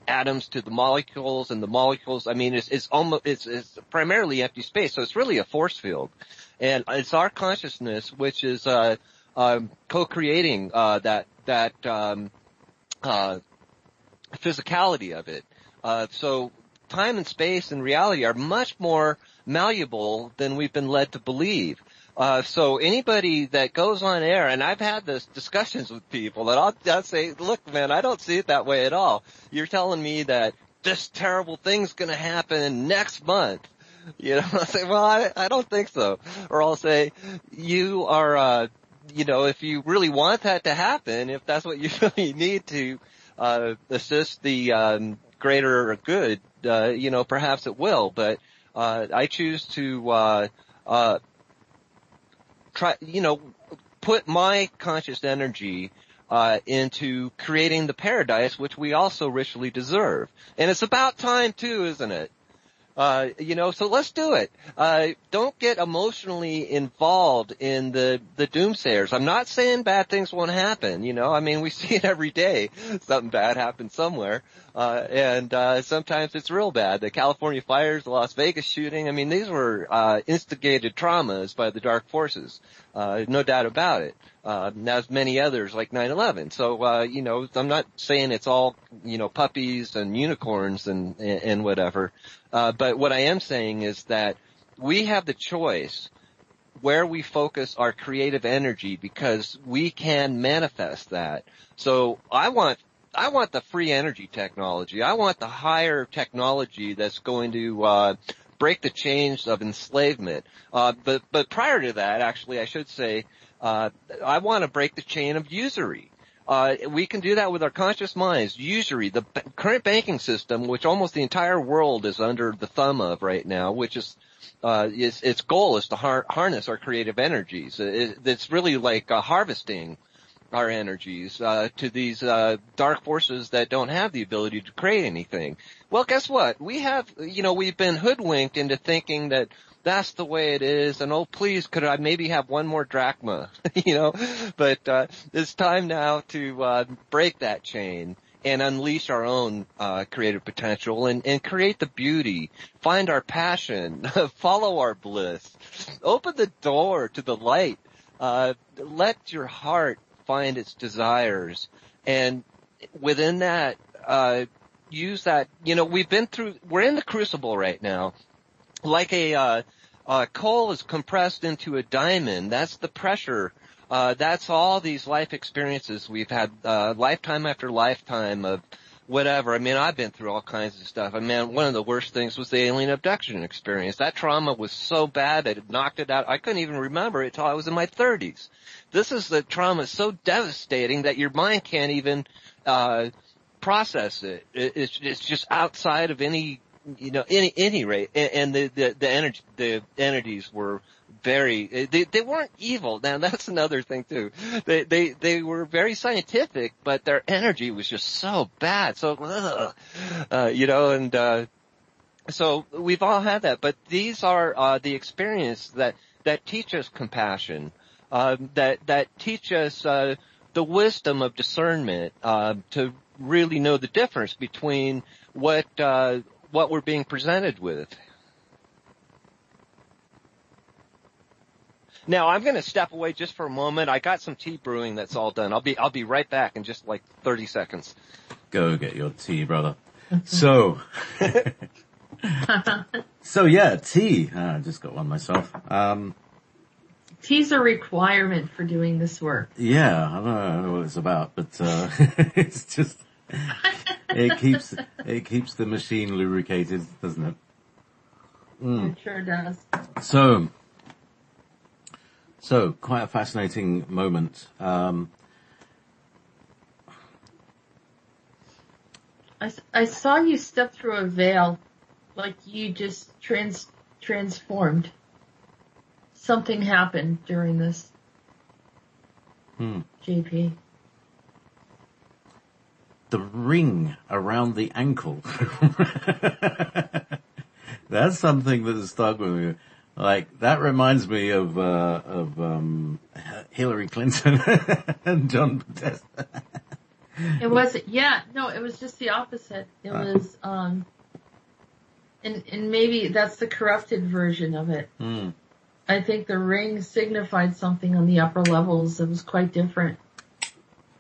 atoms to the molecules, and the molecules, I mean, it's primarily empty space, so it's really a force field. And it's our consciousness which is co-creating that physicality of it. So time and space and reality are much more malleable than we've been led to believe. So anybody that goes on air, and I've had this discussions with people that I'll say, look, man, I don't see it that way at all. You're telling me that this terrible thing's going to happen next month. I'll say, well, I don't think so. Or I'll say, you are if you really want that to happen, if that's what you really need to assist the greater good, perhaps it will. But I choose to try, put my conscious energy into creating the paradise which we also richly deserve. And it's about time too, isn't it? So let's do it. Don't get emotionally involved in the doomsayers. I'm not saying bad things won't happen, we see it every day. Something bad happens somewhere. And sometimes it's real bad. The California fires, the Las Vegas shooting, these were, instigated traumas by the dark forces. No doubt about it. As many others like 9/11. So, I'm not saying it's all, puppies and unicorns and whatever. But what I am saying is that we have the choice where we focus our creative energy because we can manifest that. So I want the free energy technology. I want the higher technology that's going to, break the chains of enslavement. But prior to that, actually, I should say, I want to break the chain of usury. We can do that with our conscious minds. Usury, the current banking system, which almost the entire world is under the thumb of right now, which is its goal is to harness our creative energies. It's really like harvesting our energies to these dark forces that don't have the ability to create anything. Well, guess what? We've been hoodwinked into thinking that that's the way it is, and oh please, could I maybe have one more drachma? But it's time now to break that chain and unleash our own creative potential and create the beauty, find our passion, follow our bliss, open the door to the light, let your heart find its desires, and within that, use that. We're in the crucible right now, like coal is compressed into a diamond. That's the pressure. That's all these life experiences we've had, lifetime after lifetime of whatever. I've been through all kinds of stuff. One of the worst things was the alien abduction experience. That trauma was so bad that it knocked it out. I couldn't even remember it till I was in my 30s. The trauma is so devastating that your mind can't even, process it. It's just outside of any rate. And the entities were they weren't evil. Now that's another thing too. They were very scientific, but their energy was just so bad. So, so we've all had that, but these are, the experience that teach us compassion, that teach us, the wisdom of discernment, to really know the difference between what we're being presented with. Now I'm going to step away just for a moment. I got some tea brewing that's all done. I'll be right back in just like 30 seconds. Go get your tea, brother. So yeah, tea. I just got one myself. Tea's a requirement for doing this work. Yeah, I don't know what it's about, but it's just it keeps the machine lubricated, doesn't it? It sure does. So quite a fascinating moment. I saw you step through a veil, like you just transformed. Something happened during this. JP. The ring around the ankle. That's something that has stuck with me. Like, that reminds me of Hillary Clinton and John Podesta. It was just the opposite. It was, and maybe that's the corrupted version of it. I think the ring signified something on the upper levels that was quite different.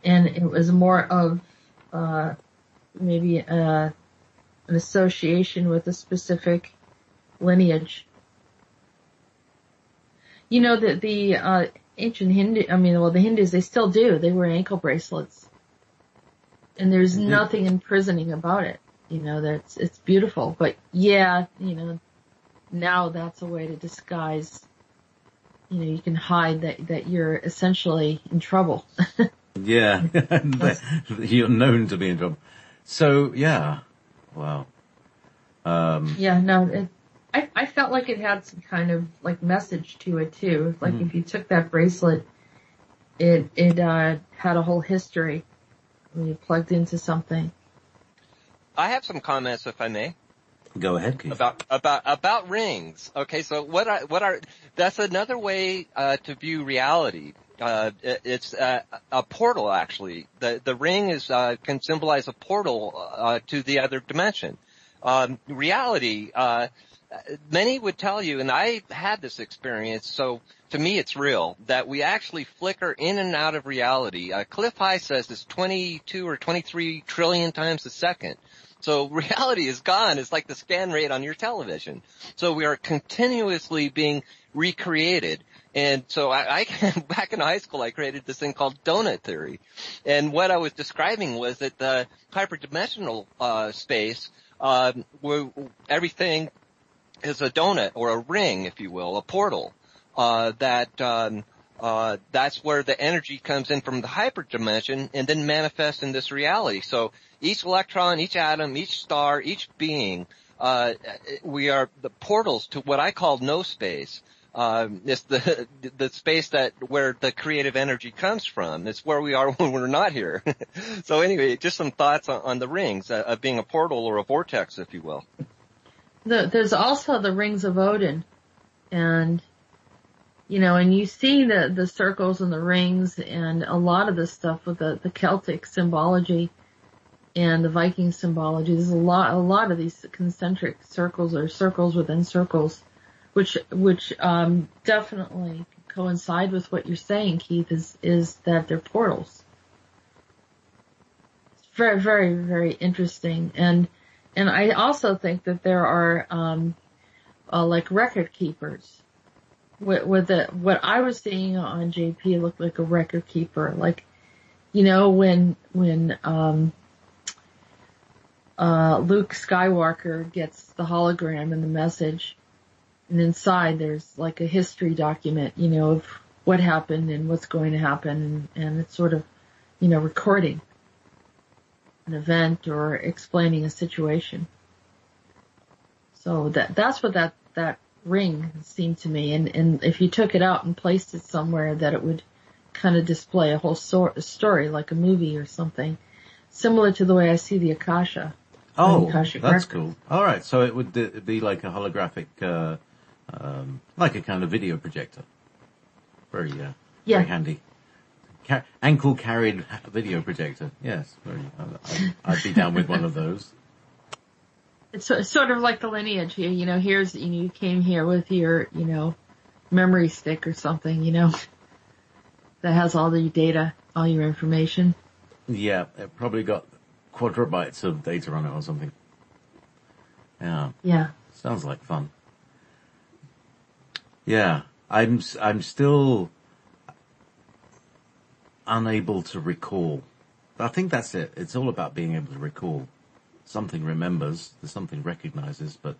And it was more of, maybe, an association with a specific lineage. You know that the ancient the Hindus, they still do. They wear ankle bracelets. And there's nothing imprisoning about it. It's beautiful. But yeah, now that's a way to disguise you can hide that you're essentially in trouble. Yeah. You're known to be in trouble. So, yeah. Wow. Yeah, no, I felt like it had some kind of like message to it too. Like if you took that bracelet, it had a whole history when you plugged into something. I have some comments, if I may. Go ahead, Keith. About rings. Okay, so that's another way to view reality. It's a portal, actually. The ring can symbolize a portal to the other dimension. Reality, many would tell you, and I had this experience, so to me it's real, that we actually flicker in and out of reality. Cliff High says it's 22 or 23 trillion times a second. So reality is gone. It's like the scan rate on your television. So we are continuously being recreated. And so I back in high school, I created this thing called donut theory. And what I was describing was that the hyperdimensional space, where everything is a donut or a ring, if you will, a portal, that's where the energy comes in from the hyperdimension and then manifests in this reality. So each electron, each atom, each star, each being, we are the portals to what I call no space. It's the space where the creative energy comes from. It's where we are when we're not here. So anyway, just some thoughts on the rings, of being a portal or a vortex, if you will. There's also the rings of Odin, and and you see the circles and the rings and a lot of the stuff with the Celtic symbology and the Viking symbology. There's a lot of these concentric circles or circles within circles, which definitely coincide with what you're saying, Keith, is that they're portals. It's very, very, very interesting. And I also think that there are, like record keepers. What I was seeing on JP looked like a record keeper. Like, when Luke Skywalker gets the hologram and the message, and inside there's like a history document, of what happened and what's going to happen, and it's sort of, recording an event or explaining a situation. So that's what that ring seemed to me, and if you took it out and placed it somewhere, that it would kind of display a whole story, like a movie or something, similar to the way I see the Akasha. Oh, that's cool. All right, so it would be like a holographic, like a kind of video projector. Very handy. Ankle carried video projector. Yes, I'd be down with one of those. It's sort of like the lineage here, here's, you came here with your, memory stick or something, that has all the data, all your information. Yeah, it probably got quadribytes of data on it or something. Yeah. Yeah. Sounds like fun. Yeah. I'm still unable to recall. I think that's it. It's all about being able to recall. Something remembers, something recognizes, but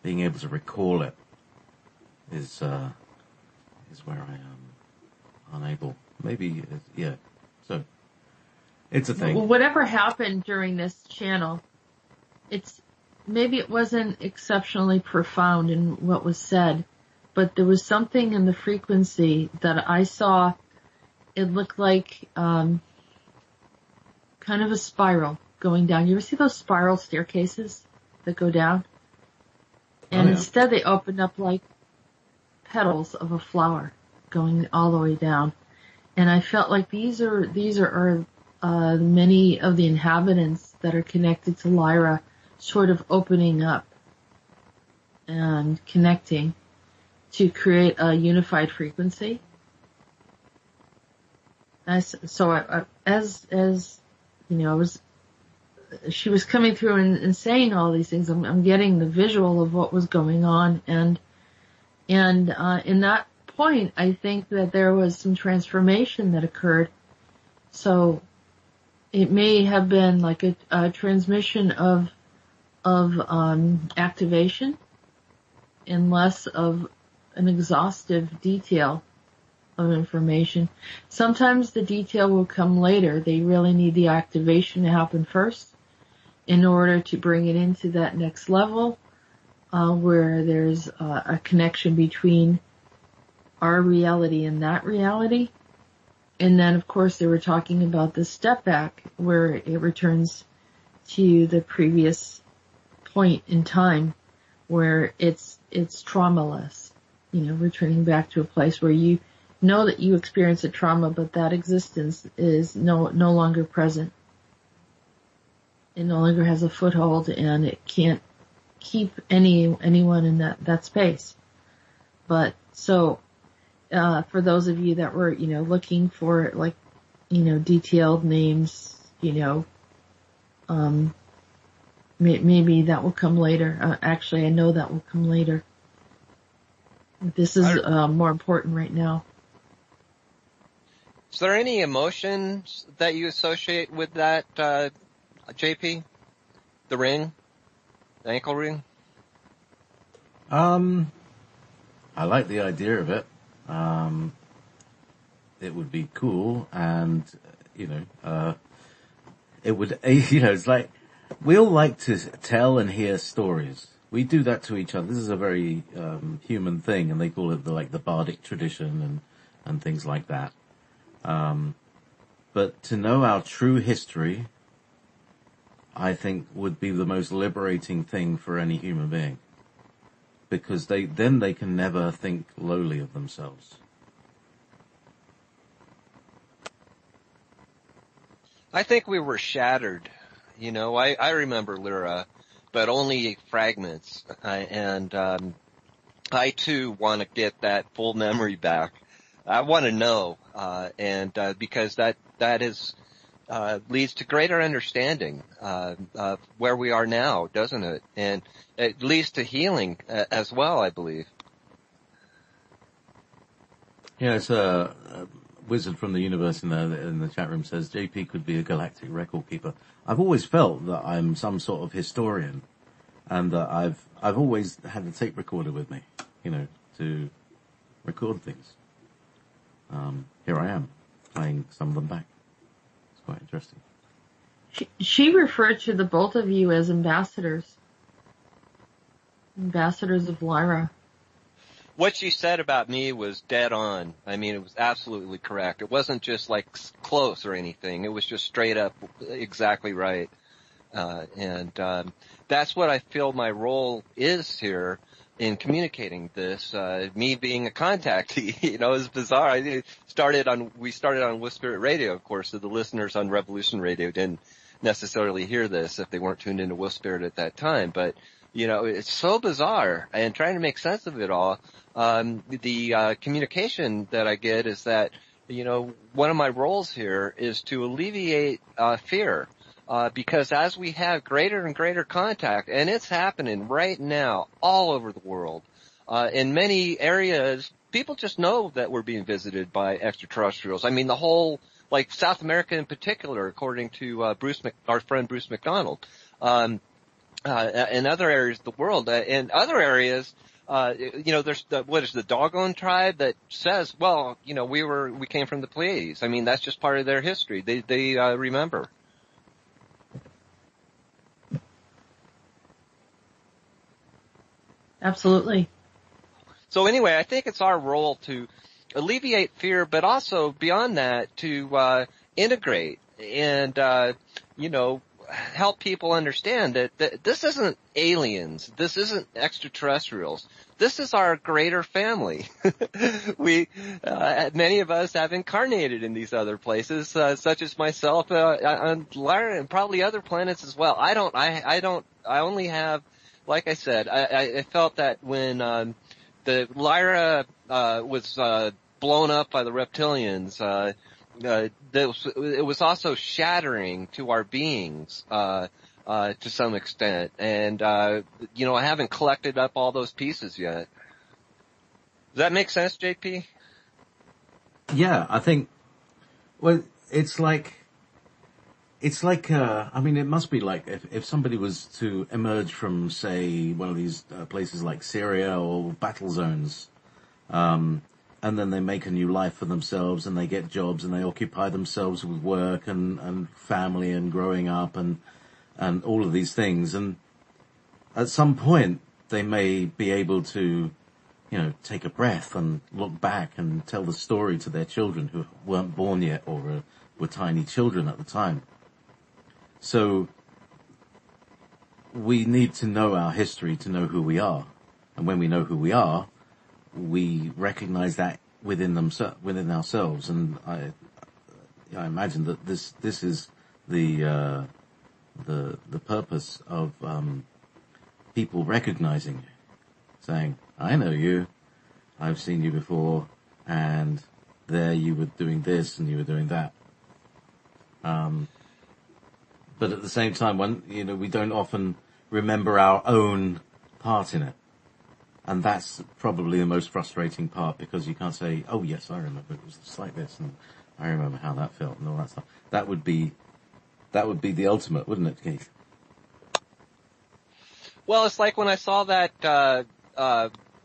being able to recall it is where I am unable. Maybe, yeah. So, it's a thing. Well, whatever happened during this channel, maybe it wasn't exceptionally profound in what was said, but there was something in the frequency that I saw. It looked like, kind of a spiral going down. You ever see those spiral staircases that go down? And instead they opened up like petals of a flower going all the way down. And I felt like these are many of the inhabitants that are connected to Lyra sort of opening up and connecting to create a unified frequency. She was coming through and saying all these things. I'm getting the visual of what was going on, and in that point, I think that there was some transformation that occurred. So it may have been like a transmission of activation and less of an exhaustive detail of information. Sometimes the detail will come later. They really need the activation to happen first in order to bring it into that next level, where there's a connection between our reality and that reality. And then, of course, they were talking about the step back, where it returns to the previous point in time, where it's traumaless. You know, returning back to a place where you know that you experience a trauma, but that existence is no longer present. It no longer has a foothold, and it can't keep anyone in that space. But so, for those of you that were, you know, looking for, like, you know, detailed names, you know, maybe that will come later. Actually, I know that will come later. This is more important right now. Is there any emotions that you associate with that, JP? The ring? The ankle ring? I like the idea of it. It would be cool, and, you know, it would, you know, it's like, we all like to tell and hear stories. We do that to each other. This is a very, human thing, and they call it the bardic tradition and things like that. But to know our true history, I think, would be the most liberating thing for any human being. Because then they can never think lowly of themselves. I think we were shattered. You know, I remember Lyra, but only fragments. I too want to get that full memory back. I want to know, because that is, leads to greater understanding, of where we are now, doesn't it? And it leads to healing as well, I believe. Yeah, it's a wizard from the universe in the chat room says JP could be a galactic record keeper. I've always felt that I'm some sort of historian, and that I've always had a tape recorder with me, you know, to record things. Here I am, playing some of them back. It's quite interesting. She referred to the both of you as ambassadors of Lyra. What she said about me was dead on. I mean, it was absolutely correct. It wasn't just like close or anything. It was just straight up exactly right. That's what I feel my role is here in communicating this. Me being a contactee, you know, is bizarre. We started on Wolf Spirit Radio, of course, so the listeners on Revolution Radio didn't necessarily hear this if they weren't tuned into Wolf Spirit at that time. But, you know, it's so bizarre, and trying to make sense of it all. The communication that I get is that, you know, one of my roles here is to alleviate fear. Because as we have greater and greater contact, and it's happening right now all over the world, in many areas, people just know that we're being visited by extraterrestrials. I mean, the whole, like South America in particular, according to our friend Bruce McDonald, in other areas of the world, in other areas, you know, there's the Dogon tribe that says, well, you know, we came from the Pleiades. I mean, that's just part of their history. They remember. Absolutely. So anyway, I think it's our role to alleviate fear, but also beyond that to integrate and you know, help people understand that this isn't aliens, this isn't extraterrestrials. This is our greater family. We many of us have incarnated in these other places, such as myself on Lyra and probably other planets as well. I only have, like I said, I felt that when the Lyra was blown up by the reptilians, it was also shattering to our beings to some extent. And you know, I haven't collected up all those pieces yet. Does that make sense, JP? Yeah, I think, well, it's like, I mean, it must be like if somebody was to emerge from, say, one of these places like Syria or battle zones, and then they make a new life for themselves, and they get jobs, and they occupy themselves with work and family and growing up and all of these things. And at some point, they may be able to, take a breath and look back and tell the story to their children who weren't born yet or were tiny children at the time. So we need to know our history to know who we are. And when we know who we are, we recognize that within ourselves. And I imagine that this is the purpose of people recognizing you, saying, I know you, I've seen you before, and there you were doing this and you were doing that. But at the same time, we don't often remember our own part in it. And that's probably the most frustrating part, because you can't say, oh yes, I remember it was just like this, and I remember how that felt and all that stuff. That would be the ultimate, wouldn't it, Keith? Well, it's like when I saw that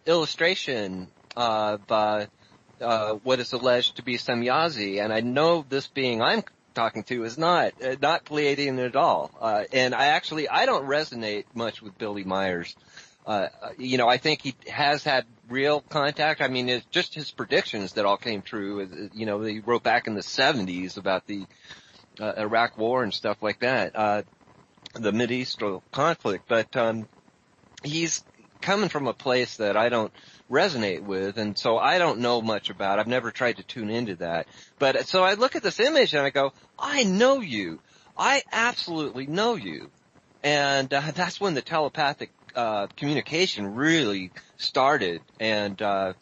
illustration of what is alleged to be Semyazi, and I know this being I'm talking to is not Pleiadian at all. And I don't resonate much with Billy Myers. I think he has had real contact. I mean, it's just his predictions that all came true. He wrote back in the 70s about the Iraq War and stuff like that, the Mideastral conflict. But he's coming from a place that I don't resonate with, and so I don't know much about. I've never tried to tune into that. But so I look at this image and I go, I know you. I absolutely know you. And that's when the telepathic communication really started, and telling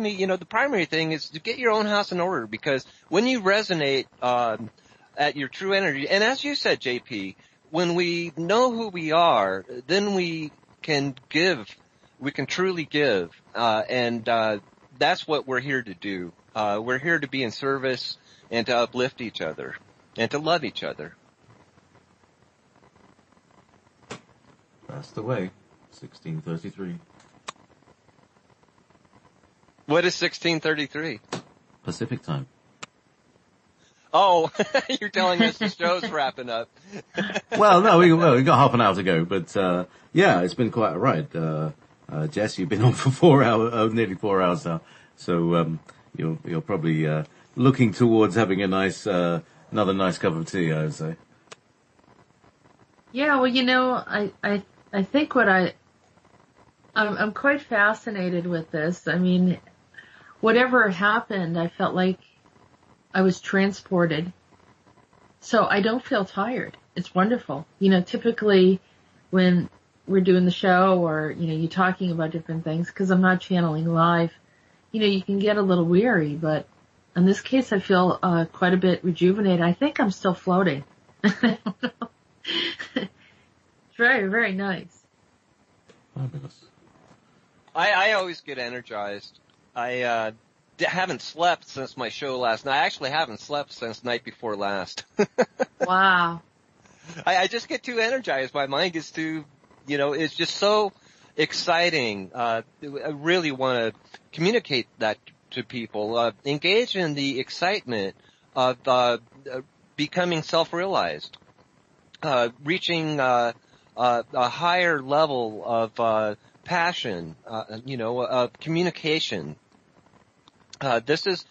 me, the primary thing is to get your own house in order, because when you resonate at your true energy, and as you said, JP, when we know who we are, then we can truly give, and that's what we're here to do. We're here to be in service and to uplift each other and to love each other. That's the way. 1633. What is 1633? Pacific time. Oh, you're telling us the show's wrapping up. Well, no, we got half an hour to go, but yeah, it's been quite a ride. Jess, you've been on for nearly 4 hours now, so you're probably looking towards having another nice cup of tea, I would say. Yeah, well, I think I'm quite fascinated with this. I mean, whatever happened, I felt like I was transported. So I don't feel tired. It's wonderful. Typically when we're doing the show or, you're talking about different things, because I'm not channeling live, you can get a little weary, but in this case I feel quite a bit rejuvenated. I think I'm still floating. I don't know. It's very, very nice. Fabulous. I always get energized. I haven't slept since my show last night. I actually haven't slept since night before last. Wow. I just get too energized. My mind gets too, it's just so exciting. I really want to communicate that to people. Engage in the excitement of becoming self-realized, reaching a higher level of passion, of communication. This is,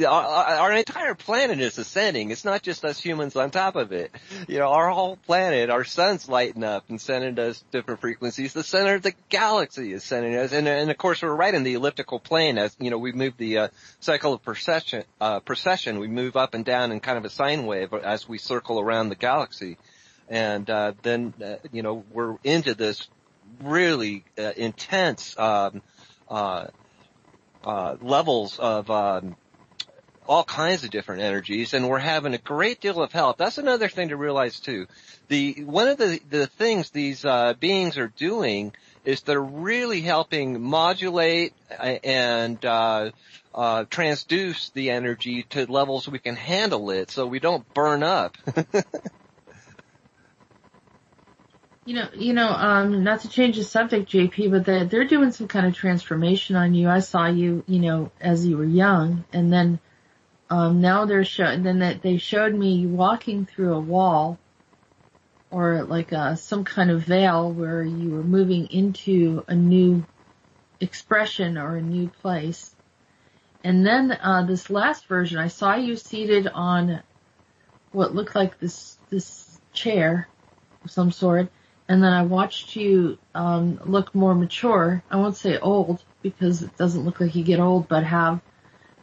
our entire planet is ascending. It's not just us humans on top of it. Our whole planet, our sun's lighting up and sending us different frequencies. The center of the galaxy is sending us, and of course we're right in the elliptical plane as, we move the, cycle of precession. We move up and down in kind of a sine wave as we circle around the galaxy. And, then, we're into this really, intense, levels of all kinds of different energies, and we're having a great deal of help. That's another thing to realize too. One of the things these beings are doing is they're really helping modulate and transduce the energy to levels we can handle it, so we don't burn up. Not to change the subject, JP, but they're doing some kind of transformation on you. I saw you, as you were young, and then now they showed me walking through a wall, or like some kind of veil where you were moving into a new expression or a new place. And then this last version, I saw you seated on what looked like this chair of some sort. And then I watched you look more mature. I won't say old, because it doesn't look like you get old, but have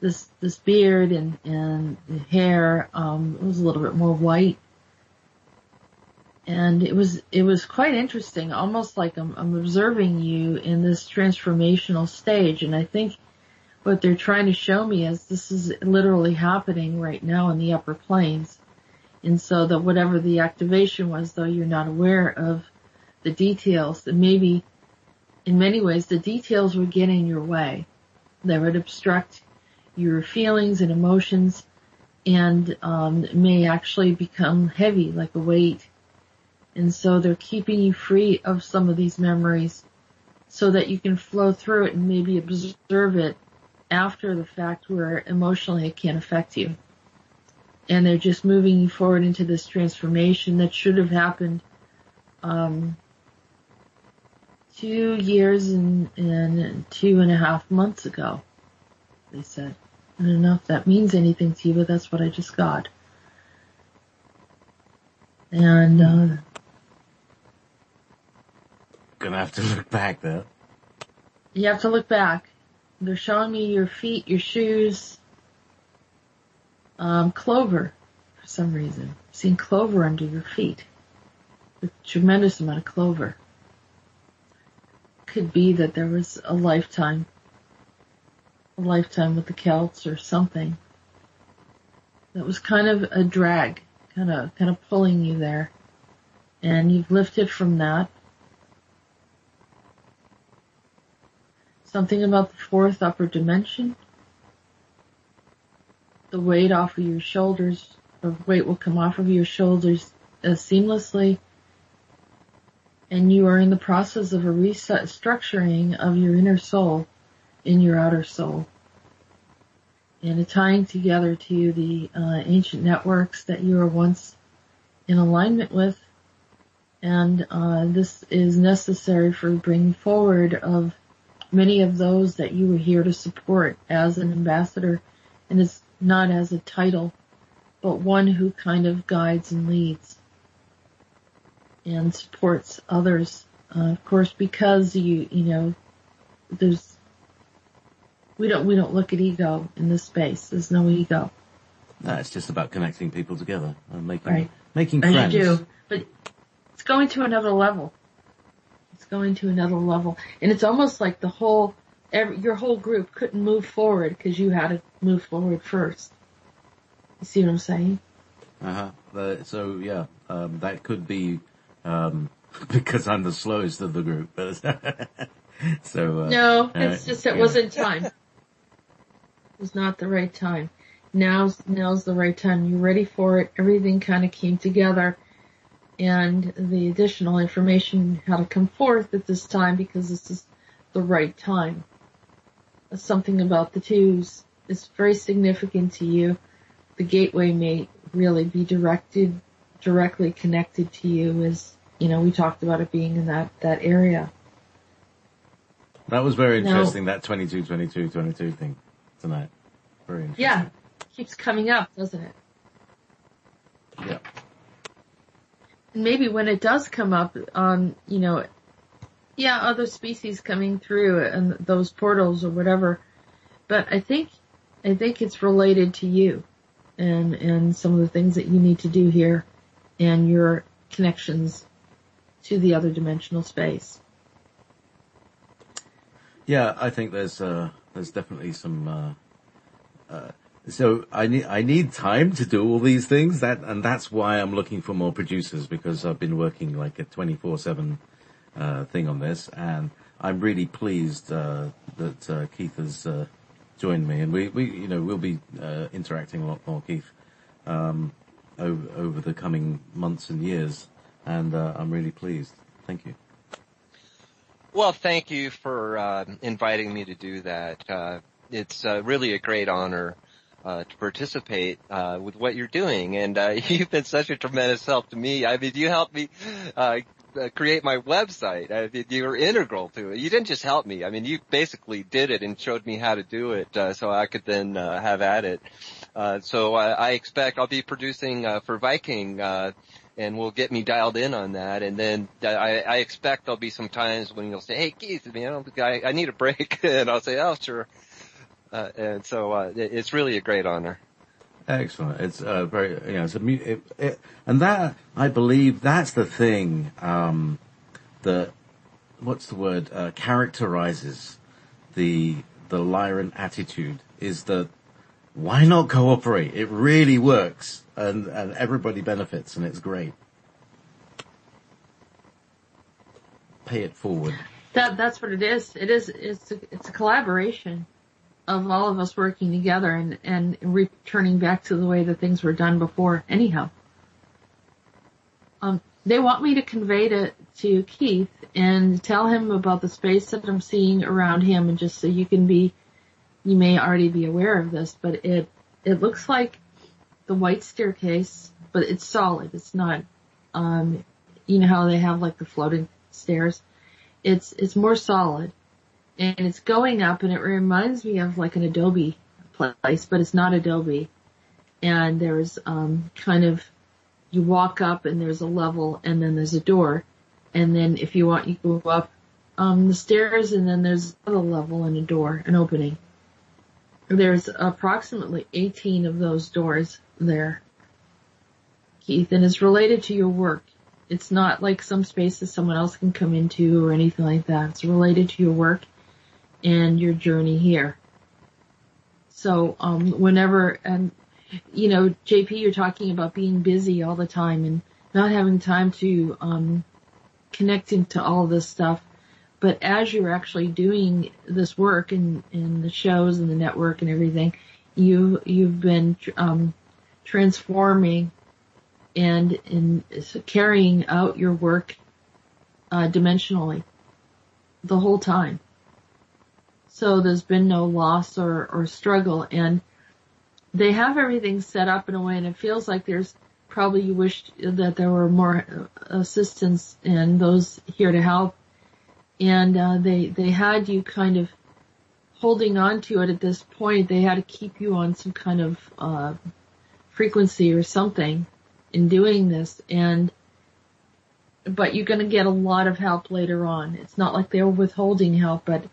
this beard and the hair. It was a little bit more white. And it was quite interesting, almost like I'm observing you in this transformational stage. And I think what they're trying to show me is this is literally happening right now in the upper planes. And so that whatever the activation was, though you're not aware of the details, that maybe in many ways the details would get in your way. They would obstruct your feelings and emotions, and may actually become heavy, like a weight. And so they're keeping you free of some of these memories so that you can flow through it and maybe observe it after the fact, where emotionally it can't affect you. And they're just moving you forward into this transformation that should have happened 2 years and 2.5 months ago, they said. I don't know if that means anything to you, but that's what I just got. And Gonna have to look back there. You have to look back. They're showing me your feet, your shoes, clover for some reason. I've seen clover under your feet. A tremendous amount of clover. Could be that there was a lifetime with the Celts or something. That was kind of a drag, kind of pulling you there. And you've lifted from that. Something about the fourth upper dimension. The weight off of your shoulders, or weight will come off of your shoulders seamlessly. And you are in the process of a restructuring of your inner soul in your outer soul. And a tying together to the ancient networks that you were once in alignment with. And this is necessary for bringing forward of many of those that you were here to support as an ambassador. And it's not as a title, but one who kind of guides and leads and supports others. Of course, because we don't look at ego in this space. There's no ego. No, it's just about connecting people together and making friends. You do, but it's going to another level. It's going to another level, and it's almost like your whole group couldn't move forward because you had to move forward first. You see what I'm saying? So yeah, that could be because I'm the slowest of the group. So no, it's just it wasn't time. It was not the right time. Now's the right time. You're ready for it. Everything kind of came together, and the additional information had to come forth at this time because this is the right time. Something about the twos is very significant to you. The gateway may really be directly connected to you, as we talked about it being in that area. That was very interesting. That 22 thing tonight. Very interesting. Yeah, keeps coming up, doesn't it? Yeah. And maybe when it does come up, other species coming through and those portals or whatever. But I think it's related to you and some of the things that you need to do here and your connections to the other dimensional space. Yeah, I think there's definitely some. So I need time to do all these things. And that's why I'm looking for more producers, because I've been working like a 24/7 thing on this, and I'm really pleased that Keith has joined me, and we'll be interacting a lot more, Keith, over the coming months and years, and I'm really pleased. Thank you. Well, thank you for inviting me to do that. It's really a great honor to participate with what you're doing, and you've been such a tremendous help to me. I mean, you helped me create my website. I mean, you were integral to it. You didn't just help me. I mean, you basically did it and showed me how to do it, so I could then have at it. So I expect I'll be producing for Viking, and will get me dialed in on that. And then I expect there'll be some times when you'll say, "Hey, Keith, man, I need a break," and I'll say, "Oh, sure." And so it's really a great honor. Excellent. It's very, it's and that, I believe, that's the thing that, what's the word, characterizes the Lyran attitude, is that why not cooperate? It really works, and everybody benefits, and it's great. Pay it forward. That's what it is. It's a collaboration of all of us working together and returning back to the way that things were done before. Anyhow, they want me to convey to Keith and tell him about the space that I'm seeing around him, and just so you may already be aware of this, but it looks like the white staircase, but it's solid. It's not, you know how they have like the floating stairs? It's more solid, and it's going up, and it reminds me of like an adobe place, but it's not adobe. And there's kind of, you walk up and there's a level, and then there's a door, and then if you want, you go up the stairs, and then there's another level and a door, an opening. There's approximately 18 of those doors there, Keith, and it's related to your work. It's not like some spaces someone else can come into or anything like that. It's related to your work and your journey here. So, whenever, and, JP, you're talking about being busy all the time and not having time to, connect into all this stuff. But as you're actually doing this work in the shows and the network and everything, you've been, transforming and carrying out your work dimensionally the whole time. So there's been no loss or struggle, and they have everything set up in a way, and it feels like there's probably, you wished that there were more assistants and those here to help, and they had you kind of holding on to it at this point. They had to keep you on some kind of frequency or something in doing this, but you're going to get a lot of help later on. It's not like they were withholding help, but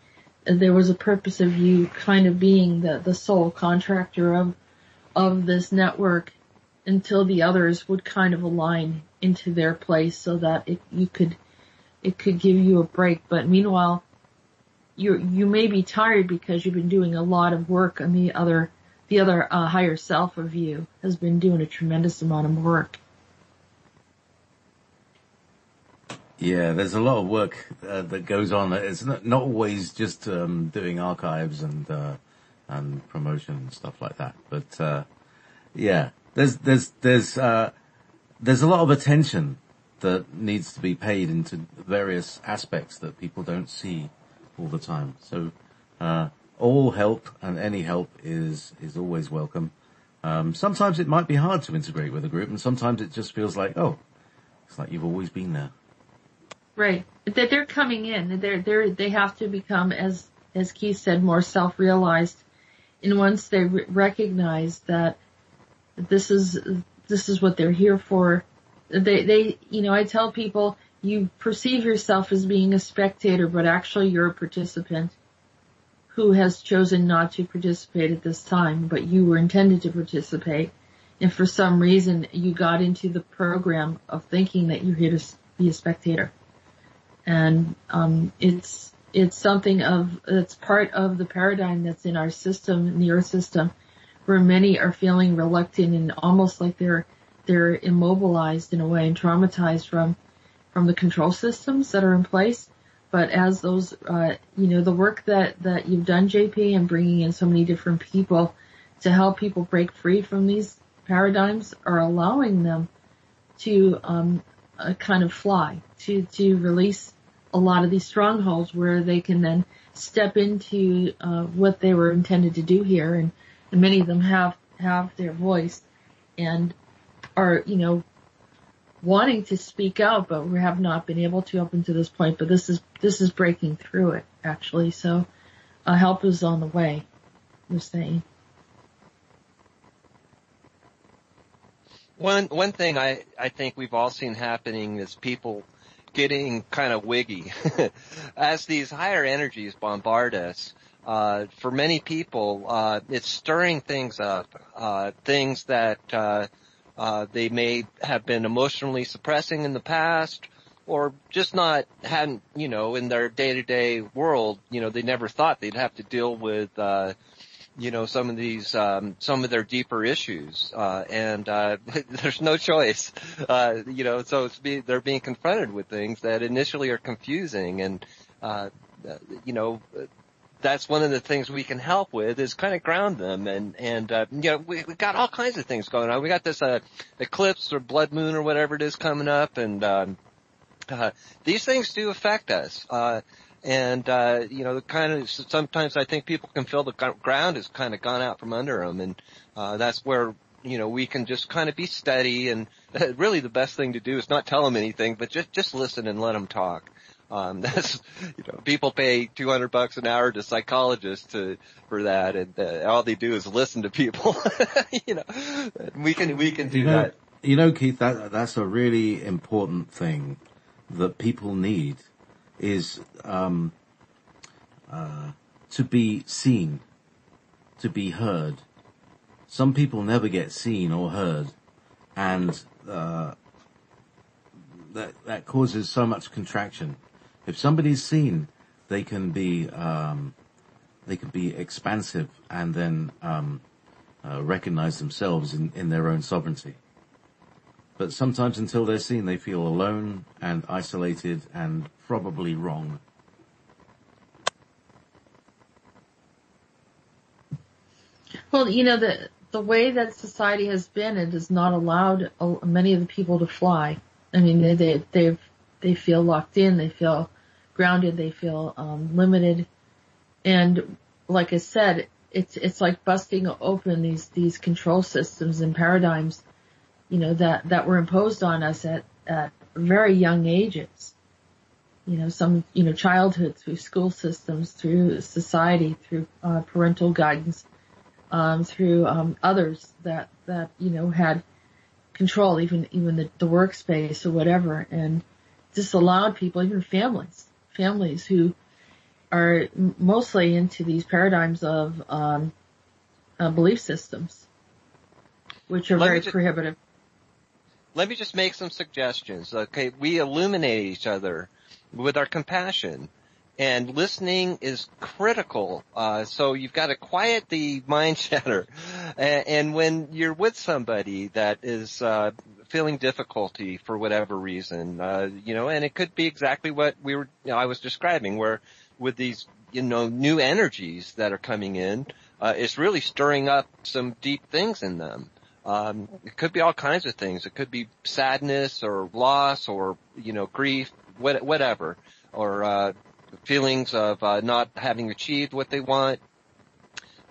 there was a purpose of you kind of being the sole contractor of this network until the others would kind of align into their place so that it could give you a break. But meanwhile, you may be tired because you've been doing a lot of work, and the other higher self of you has been doing a tremendous amount of work. Yeah, there's a lot of work that goes on. It's not always just doing archives and promotion and stuff like that. But yeah, there's a lot of attention that needs to be paid into various aspects that people don't see all the time. So all help and any help is always welcome. Sometimes it might be hard to integrate with a group, and sometimes it just feels like, oh, it's like you've always been there. Right. That they're coming in. They have to become, as Keith said, more self-realized. And once they recognize that this is what they're here for, I tell people, you perceive yourself as being a spectator, but actually you're a participant who has chosen not to participate at this time, but you were intended to participate. And for some reason, you got into the program of thinking that you're here to be a spectator. And it's something it's part of the paradigm that's in our system, in the Earth system, where many are feeling reluctant and almost like they're immobilized in a way and traumatized from the control systems that are in place. But as those, the work that you've done, JP, and bringing in so many different people to help people break free from these paradigms are allowing them to kind of fly, to release a lot of these strongholds where they can then step into what they were intended to do here, and many of them have their voice and are, wanting to speak out, but we have not been able to up until this point. But this is breaking through it, actually. So help is on the way, we're saying. One thing I think we've all seen happening is people getting kind of wiggy as these higher energies bombard us. For many people, it's stirring things up, things that they may have been emotionally suppressing in the past, or just hadn't, in their day-to-day world, they never thought they'd have to deal with, some of these, some of their deeper issues, and there's no choice, so they're being confronted with things that initially are confusing, and, that's one of the things we can help with is kind of ground them, and we got all kinds of things going on. We got this, eclipse or blood moon or whatever it is coming up, and, these things do affect us, kind of sometimes I think people can feel the ground has kind of gone out from under them, and that's where we can just kind of be steady, and really the best thing to do is not tell them anything, but just listen and let them talk. That's people pay $200 an hour to psychologists for that, and all they do is listen to people. We can do that. Keith, that's a really important thing that people need is to be seen, to be heard. Some people never get seen or heard, and that causes so much contraction. If somebody's seen, they can be expansive and then recognize themselves in their own sovereignty. But sometimes until they're seen, they feel alone and isolated and probably wrong. Well, the way that society has been, it has not allowed many of the people to fly. I mean, they feel locked in, they feel grounded, they feel limited, and like I said, it's like busting open these control systems and paradigms, that were imposed on us at very young ages. Some childhood, through school systems, through society, through parental guidance, through others that had control, even the workspace or whatever, and just allowed people, even families who are mostly into these paradigms of belief systems, which are very prohibitive. Let me just make some suggestions. Okay, we illuminate each other with our compassion, and listening is critical. So you've got to quiet the mind chatter, and when you're with somebody that is feeling difficulty for whatever reason, and it could be exactly what I was describing, where with these, new energies that are coming in, it's really stirring up some deep things in them. It could be all kinds of things. It could be sadness or loss or, grief, whatever, or, feelings of, not having achieved what they want.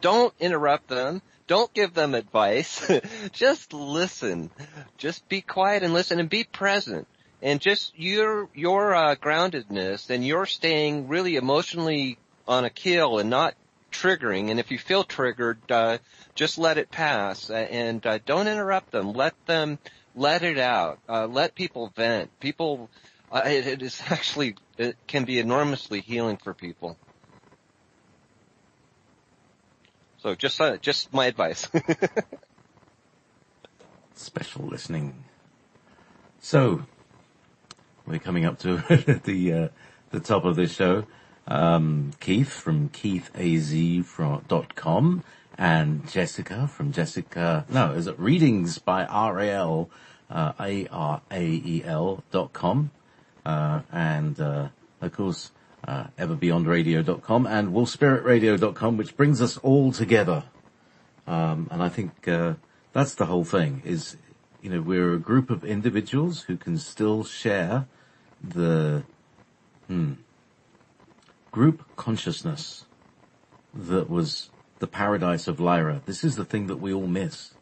Don't interrupt them. Don't give them advice. Just listen. Just be quiet and listen and be present. And just your groundedness and your staying really emotionally on a keel and not triggering. And if you feel triggered, just let it pass, and don't interrupt them. Let it out. Let people vent. People, it can be enormously healing for people. So just my advice. Special listening. So we're coming up to the top of this show. Keith from KeithAZ.com and Jessica from is it Readings by RAL, ARAEL.com, and of course, everbeyondradio.com and wolfspiritradio.com, which brings us all together. And I think, that's the whole thing is, we're a group of individuals who can still share the group consciousness that was the paradise of Lyra. This is the thing that we all miss.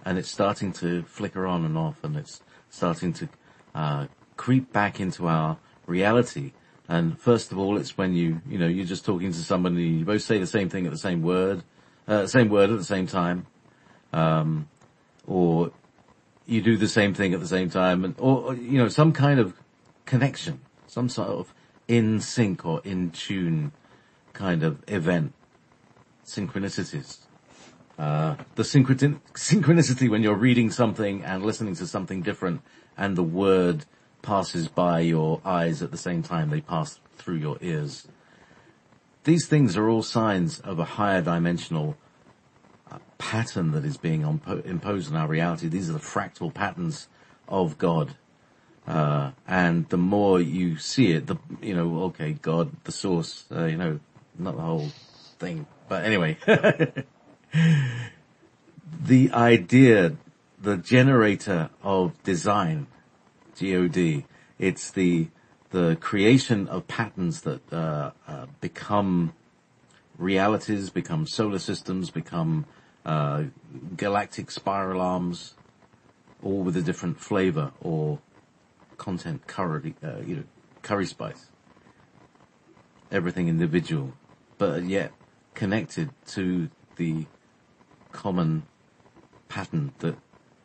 And it's starting to flicker on and off, and it's starting to creep back into our reality. And first of all, it's when you're just talking to somebody, you both say the same thing at the same word at the same time. Or you do the same thing at the same time, or some kind of connection, some sort of in sync or in tune kind of event. Synchronicities. The synchronicity when you're reading something and listening to something different, and the word passes by your eyes at the same time they pass through your ears. These things are all signs of a higher dimensional pattern that is being imposed on our reality. These are the fractal patterns of God. And the more you see it, God, the source, not the whole thing. But anyway, the idea, the generator of design, God, it's the creation of patterns that become realities, become solar systems, become galactic spiral arms, all with a different flavor or content, curry spice. Everything individual, but yet connected to the common pattern that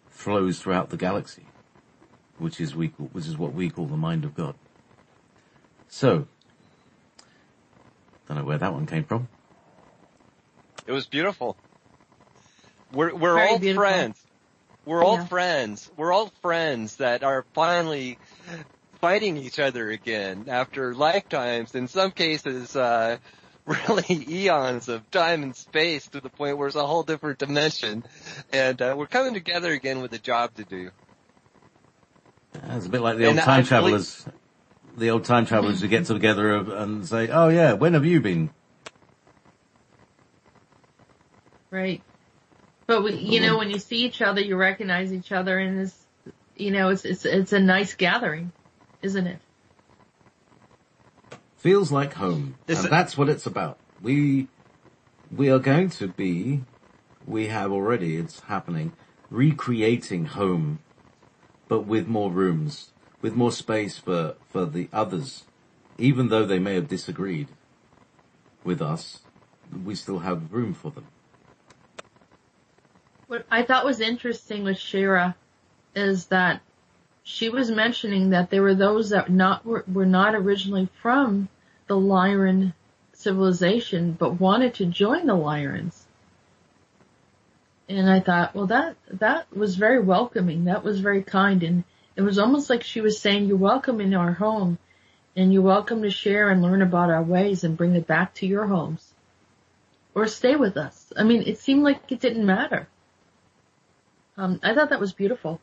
flows throughout the galaxy, which is what we call the mind of God. So, don't know where that one came from. It was beautiful. We're Very all beautiful. friends. We're all friends. We're all friends that are finally fighting each other again after lifetimes, in some cases, really eons of time and space, to the point where it's a whole different dimension. And we're coming together again with a job to do. It's a bit like the old time travelers. The old time travelers who get together and say, "Oh yeah, when have you been?" Right. But when you see each other, you recognize each other, and it's a nice gathering, isn't it? Feels like home. And that's what it's about. We are going to be, we have already, it's happening, recreating home, but with more rooms, with more space for the others. Even though they may have disagreed with us, we still have room for them. What I thought was interesting with Shira is that she was mentioning that there were those that were not originally from the Lyran civilization, but wanted to join the Lyrans. And I thought, well, that was very welcoming. That was very kind. And it was almost like she was saying, you're welcome in our home, and you're welcome to share and learn about our ways and bring it back to your homes. Or stay with us. I mean, it seemed like it didn't matter. I thought that was beautiful.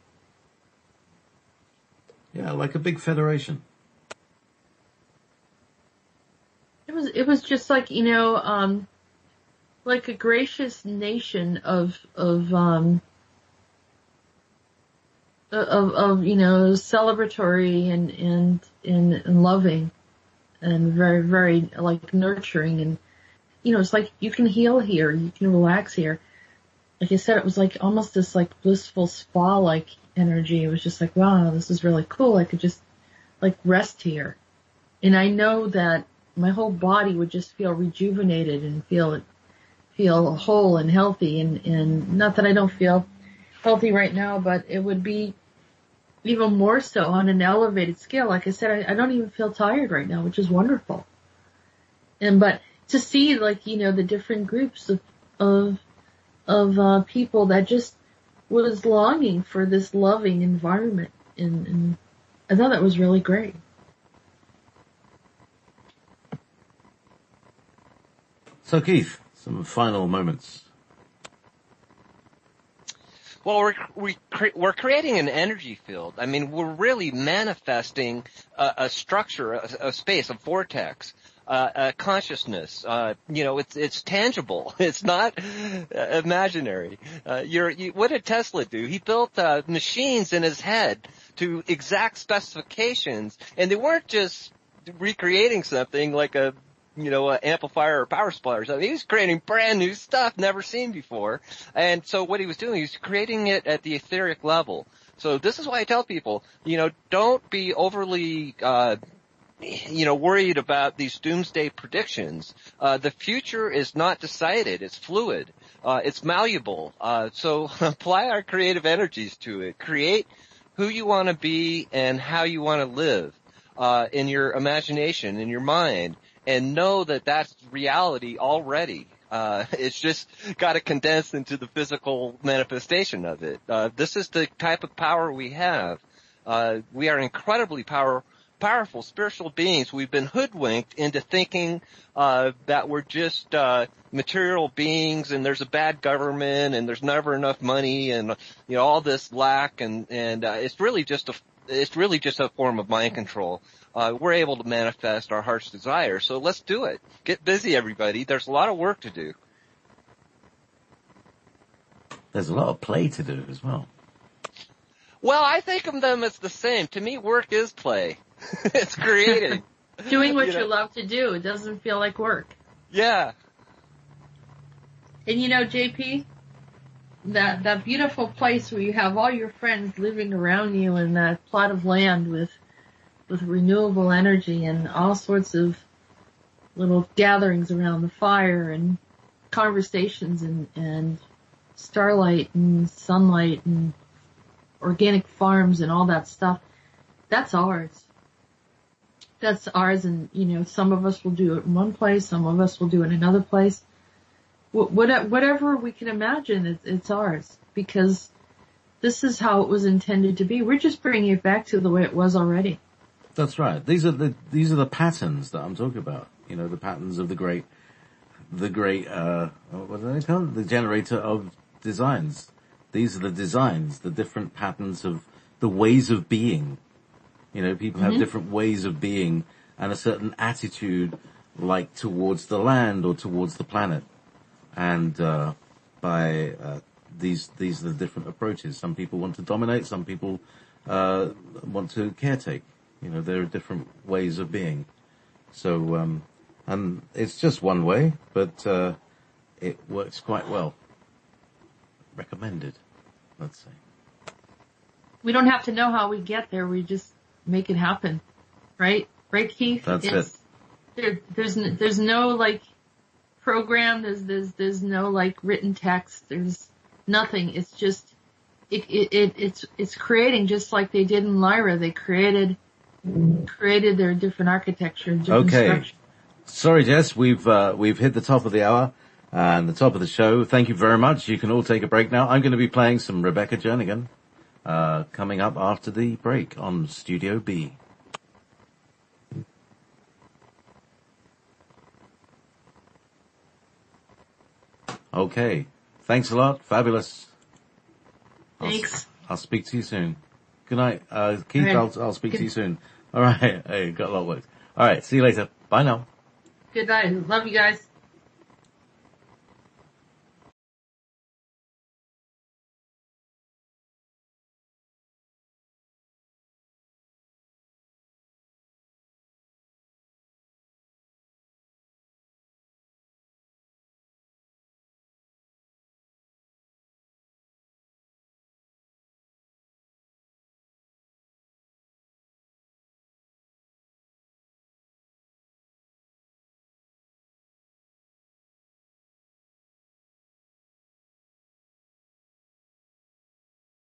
Yeah, like a big federation. It was just like, like a gracious nation of celebratory and loving and very, very like nurturing, and it's like you can heal here, you can relax here. Like I said, it was like almost this like blissful spa-like energy. It was just like, wow, this is really cool. I could just like rest here. And I know that my whole body would just feel rejuvenated and feel whole and healthy. And not that I don't feel healthy right now, but it would be even more so on an elevated scale. Like I said, I don't even feel tired right now, which is wonderful. But to see like, the different groups of people that just was longing for this loving environment, and I thought that was really great. So Keith, some final moments. Well, we're creating an energy field. I mean, we're really manifesting a structure, a space, a vortex consciousness. It's tangible. It's not imaginary. What did Tesla do? He built machines in his head to exact specifications, and they weren't just recreating something like an amplifier or power supply or something. He was creating brand new stuff never seen before. And so what he was doing, he was creating it at the etheric level. So this is why I tell people, don't be overly worried about these doomsday predictions. The future is not decided. It's fluid. It's malleable. So apply our creative energies to it. Create who you want to be and how you want to live, in your imagination, in your mind, and know that that's reality already. It's just got to condense into the physical manifestation of it. This is the type of power we have. We are incredibly powerful spiritual beings. We've been hoodwinked into thinking that we're just material beings, and there's a bad government, and there's never enough money, and all this lack, and it's really just a form of mind control. We're able to manifest our heart's desire, so let's do it. Get busy, everybody. There's a lot of work to do. There's a lot of play to do as well. Well, I think of them as the same. To me, work is play. It's creating. Doing what you love to do. It doesn't feel like work. Yeah. And JP, that beautiful place where you have all your friends living around you in that plot of land with renewable energy and all sorts of little gatherings around the fire and conversations and starlight and sunlight and organic farms and all that stuff. That's ours. That's ours, and some of us will do it in one place, some of us will do it in another place. Whatever we can imagine, it's ours, because this is how it was intended to be. We're just bringing it back to the way it was already. That's right. These are the patterns that I'm talking about. The patterns of the great, what do they call it? The generator of designs. These are the designs, the different patterns of the ways of being. People have different ways of being and a certain attitude, like towards the land or towards the planet. And these are the different approaches. Some people want to dominate. Some people want to caretake. There are different ways of being. So, and it's just one way, but it works quite well. Recommended, let's say. We don't have to know how we get there. We just make it happen, right? Right, Keith? That's it. There's no program. There's no written text. There's nothing. It's just it's creating, just like they did in Lyra. They created their different architecture and different structure. Sorry, Jess, we've hit the top of the hour and the top of the show. Thank you very much. You can all take a break now. I'm going to be playing some Rebecca Jernigan coming up after the break on Studio B. Okay. Thanks a lot. Fabulous. Thanks. I'll speak to you soon. Good night. Keith, right. I'll speak to you soon. All right. Hey, got a lot of work. All right. See you later. Bye now. Good night. Love you guys.